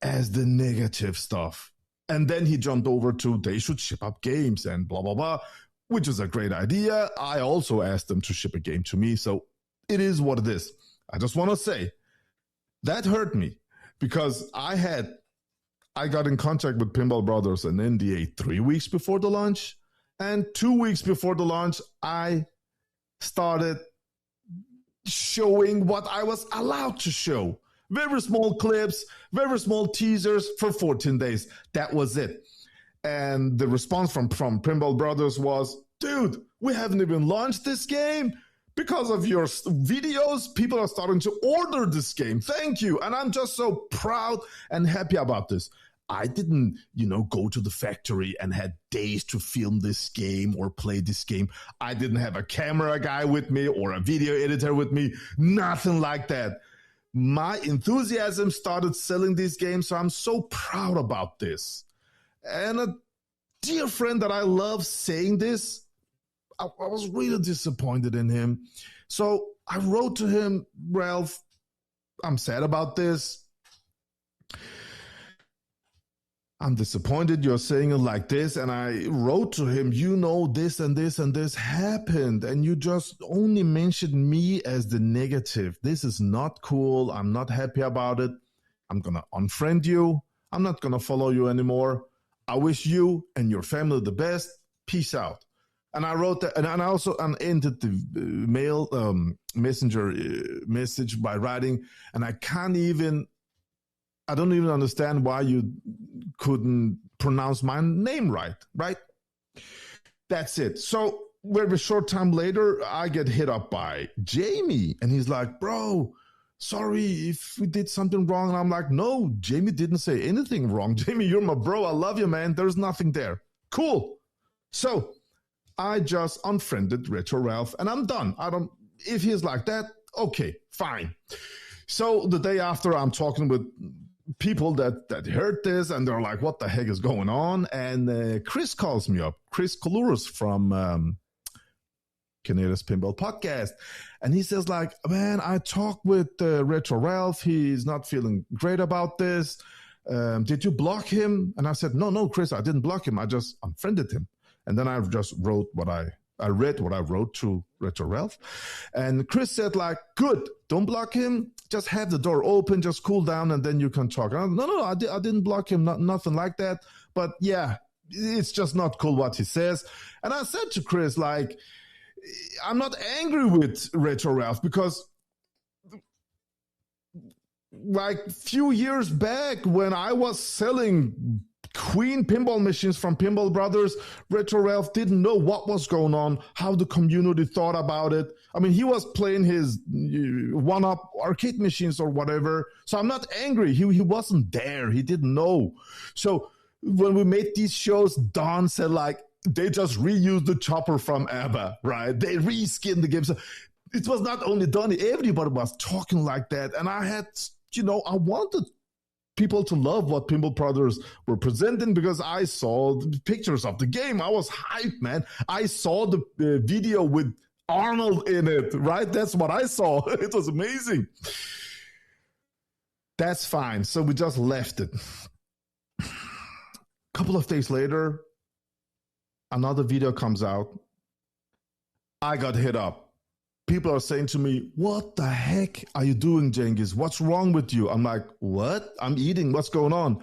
as the negative stuff. And then he jumped over to they should ship up games and blah, blah, blah, which is a great idea. I also asked them to ship a game to me. So it is what it is. I just want to say that hurt me because I got in contact with Pinball Brothers and NDA 3 weeks before the launch. And 2 weeks before the launch, I started showing what I was allowed to show. Very small clips, very small teasers for 14 days. That was it. And the response from Pinball Brothers was, dude, we haven't even launched this game. Because of your videos, people are starting to order this game. Thank you. And I'm just so proud and happy about this. I didn't, go to the factory and had days to film this game or play this game. I didn't have a camera guy with me or a video editor with me. Nothing like that. My enthusiasm started selling these games, so I'm so proud about this. And a dear friend that I love saying this, I was really disappointed in him. So I wrote to him, Ralph, I'm sad about this. I'm disappointed you're saying it like this. And I wrote to him, this and this and this happened. And you just only mentioned me as the negative. This is not cool. I'm not happy about it. I'm going to unfriend you. I'm not going to follow you anymore. I wish you and your family the best. Peace out. And I wrote that, and I also ended the messenger message by writing, and I don't even understand why you couldn't pronounce my name right? That's it. So very short time later, I get hit up by Jamie, and he's like, bro, sorry if we did something wrong. And I'm like, no, Jamie didn't say anything wrong. Jamie, you're my bro. I love you, man. There's nothing there. Cool. So I just unfriended Retro Ralph, and I'm done. If he's like that, okay, fine. So the day after, I'm talking with people that heard this, and they're like, what the heck is going on? And Chris calls me up, Chris Kalouris from Canada's Pinball Podcast. And he says like, man, I talked with Retro Ralph. He's not feeling great about this. Did you block him? And I said, no, Chris, I didn't block him. I just unfriended him. And then I just wrote what I read what I wrote to Retro Ralph. And Chris said like, good, don't block him. Just have the door open, just cool down, and then you can talk. No, I didn't block him, nothing like that. But yeah, it's just not cool what he says. And I said to Chris, like, I'm not angry with Retro Ralph because like a few years back when I was selling Queen pinball machines from Pinball Brothers, Retro Ralph didn't know what was going on, how the community thought about it. I mean, he was playing his one-up arcade machines or whatever. So I'm not angry. He wasn't there. He didn't know. So when we made these shows, Don said like, they just reused the chopper from ABBA, right? They reskinned the game. So it was not only Donnie, everybody was talking like that. And I had, I wanted people to love what Pinball Brothers were presenting because I saw the pictures of the game. I was hyped, man. I saw the video with Arnold in it, right? That's what I saw. It was amazing. That's fine. So we just left it. A couple of days later, another video comes out. I got hit up. People are saying to me, what the heck are you doing, Cengiz? What's wrong with you? I'm like, what? I'm eating. What's going on?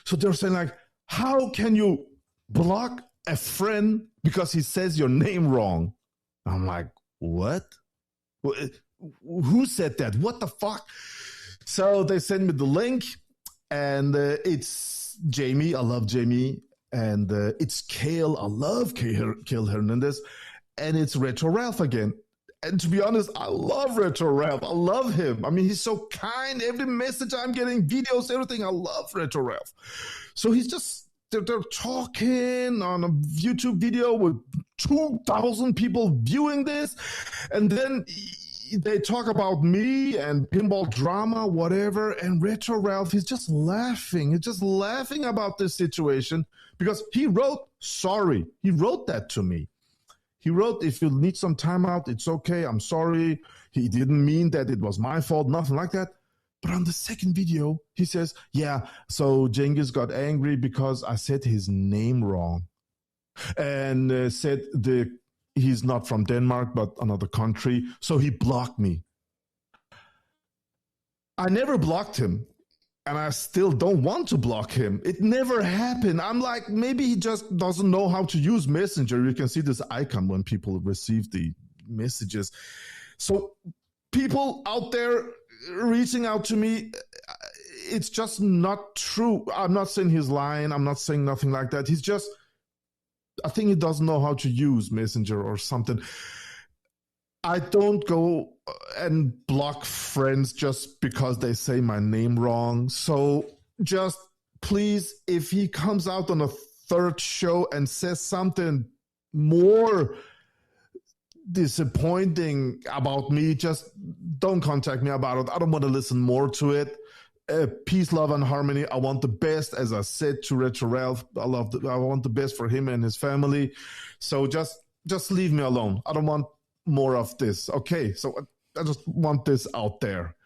So they're saying like, how can you block a friend because he says your name wrong? I'm like, what? Who said that? What the fuck? So they send me the link, and it's Jamie. I love Jamie. And it's Kale. I love Kale Hernandez. And it's Retro Ralph again. And to be honest, I love Retro Ralph. I love him. I mean, he's so kind. Every message I'm getting, videos, everything, I love Retro Ralph. So he's just, they're talking on a YouTube video with 2,000 people viewing this. And then they talk about me and pinball drama, whatever. And Retro Ralph, he's just laughing. He's just laughing about this situation because he wrote, sorry. He wrote that to me. He wrote, if you need some time out, it's okay. I'm sorry. He didn't mean that it was my fault, nothing like that. But on the second video, he says, yeah, so Cengiz got angry because I said his name wrong. And said he's not from Denmark, but another country. So he blocked me. I never blocked him. And I still don't want to block him. It never happened. I'm like, maybe he just doesn't know how to use Messenger. You can see this icon when people receive the messages. So people out there reaching out to me, it's just not true. I'm not saying he's lying. I'm not saying nothing like that. He's just, I think he doesn't know how to use Messenger or something. I don't go and block friends just because they say my name wrong. So just please, if he comes out on a third show and says something more disappointing about me, just don't contact me about it. I don't want to listen more to it. Peace, love, and harmony. I want the best, as I said to Retro Ralph. I want the best for him and his family. So just leave me alone. I don't want more of this. Okay, so I just want this out there.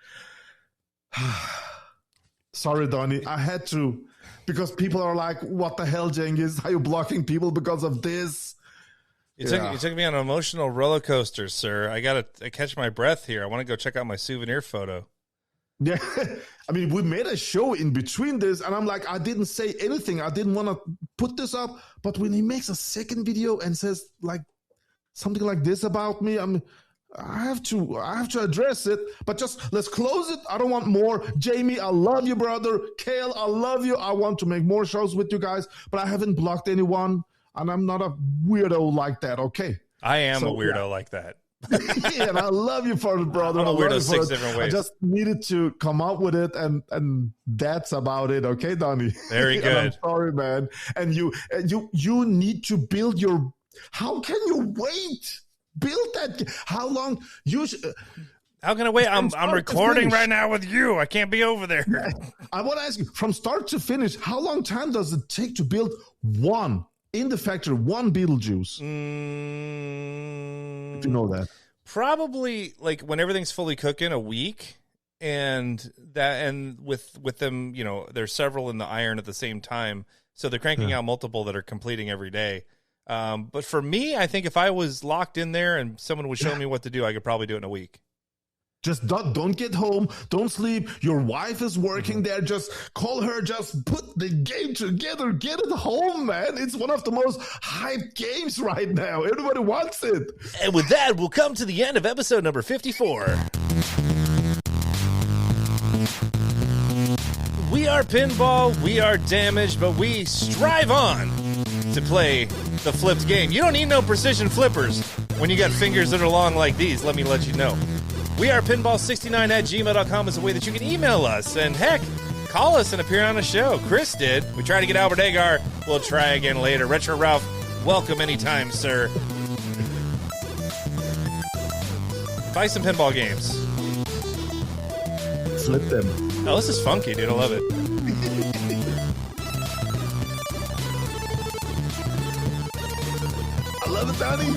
Sorry, Donnie. I had to, because people are like, what the hell, Cengiz? Are you blocking people because of this? You took me on an emotional roller coaster, sir. I got to catch my breath here. I want to go check out my souvenir photo. Yeah. I mean, we made a show in between this, and I'm like, I didn't say anything. I didn't want to put this up. But when he makes a second video and says like something like this about me, I have to address it, but just let's close it. I don't want more. Jamie, I love you, brother. Kale, I love you. I want to make more shows with you guys, but I haven't blocked anyone, and I'm not a weirdo like that, okay? I am a weirdo like that. Yeah, and I love you for it, brother. I'm a weirdo 6 different ways. I just needed to come up with it, and that's about it, okay, Donnie? Very good. I'm sorry, man. And you need to build your... How can you wait? Build that. How long? How can I wait? I'm start to recording finish. right now with you. I can't be over there. I want to ask you, from start to finish, how long time does it take to build one in the factory, one Beetlejuice? If you know that. Probably like when everything's fully cooking, a week. And with them, you know, there's several in the iron at the same time. So they're cranking out multiple that are completing every day. But for me, I think if I was locked in there and someone was showing me what to do, I could probably do it in a week. Just don't get home. Don't sleep. Your wife is working there. Just call her. Just put the game together. Get it home, man. It's one of the most hyped games right now. Everybody wants it. And with that, we'll come to the end of episode number 54. We are Pinball. We are damaged, but we strive on to play the flipped game. You don't need no precision flippers when you got fingers that are long like these. Let me let you know. We are pinball69@gmail.com is a way that you can email us. And heck, call us and appear on a show. Chris did. We tried to get Albert Agar. We'll try again later. Retro Ralph, welcome anytime, sir. Buy some pinball games. Flip them. Oh, this is funky, dude. I love it. I love it, Donnie.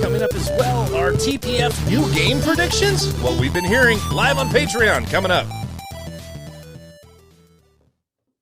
Coming up as well, our TPF new game predictions. What we've been hearing live on Patreon coming up.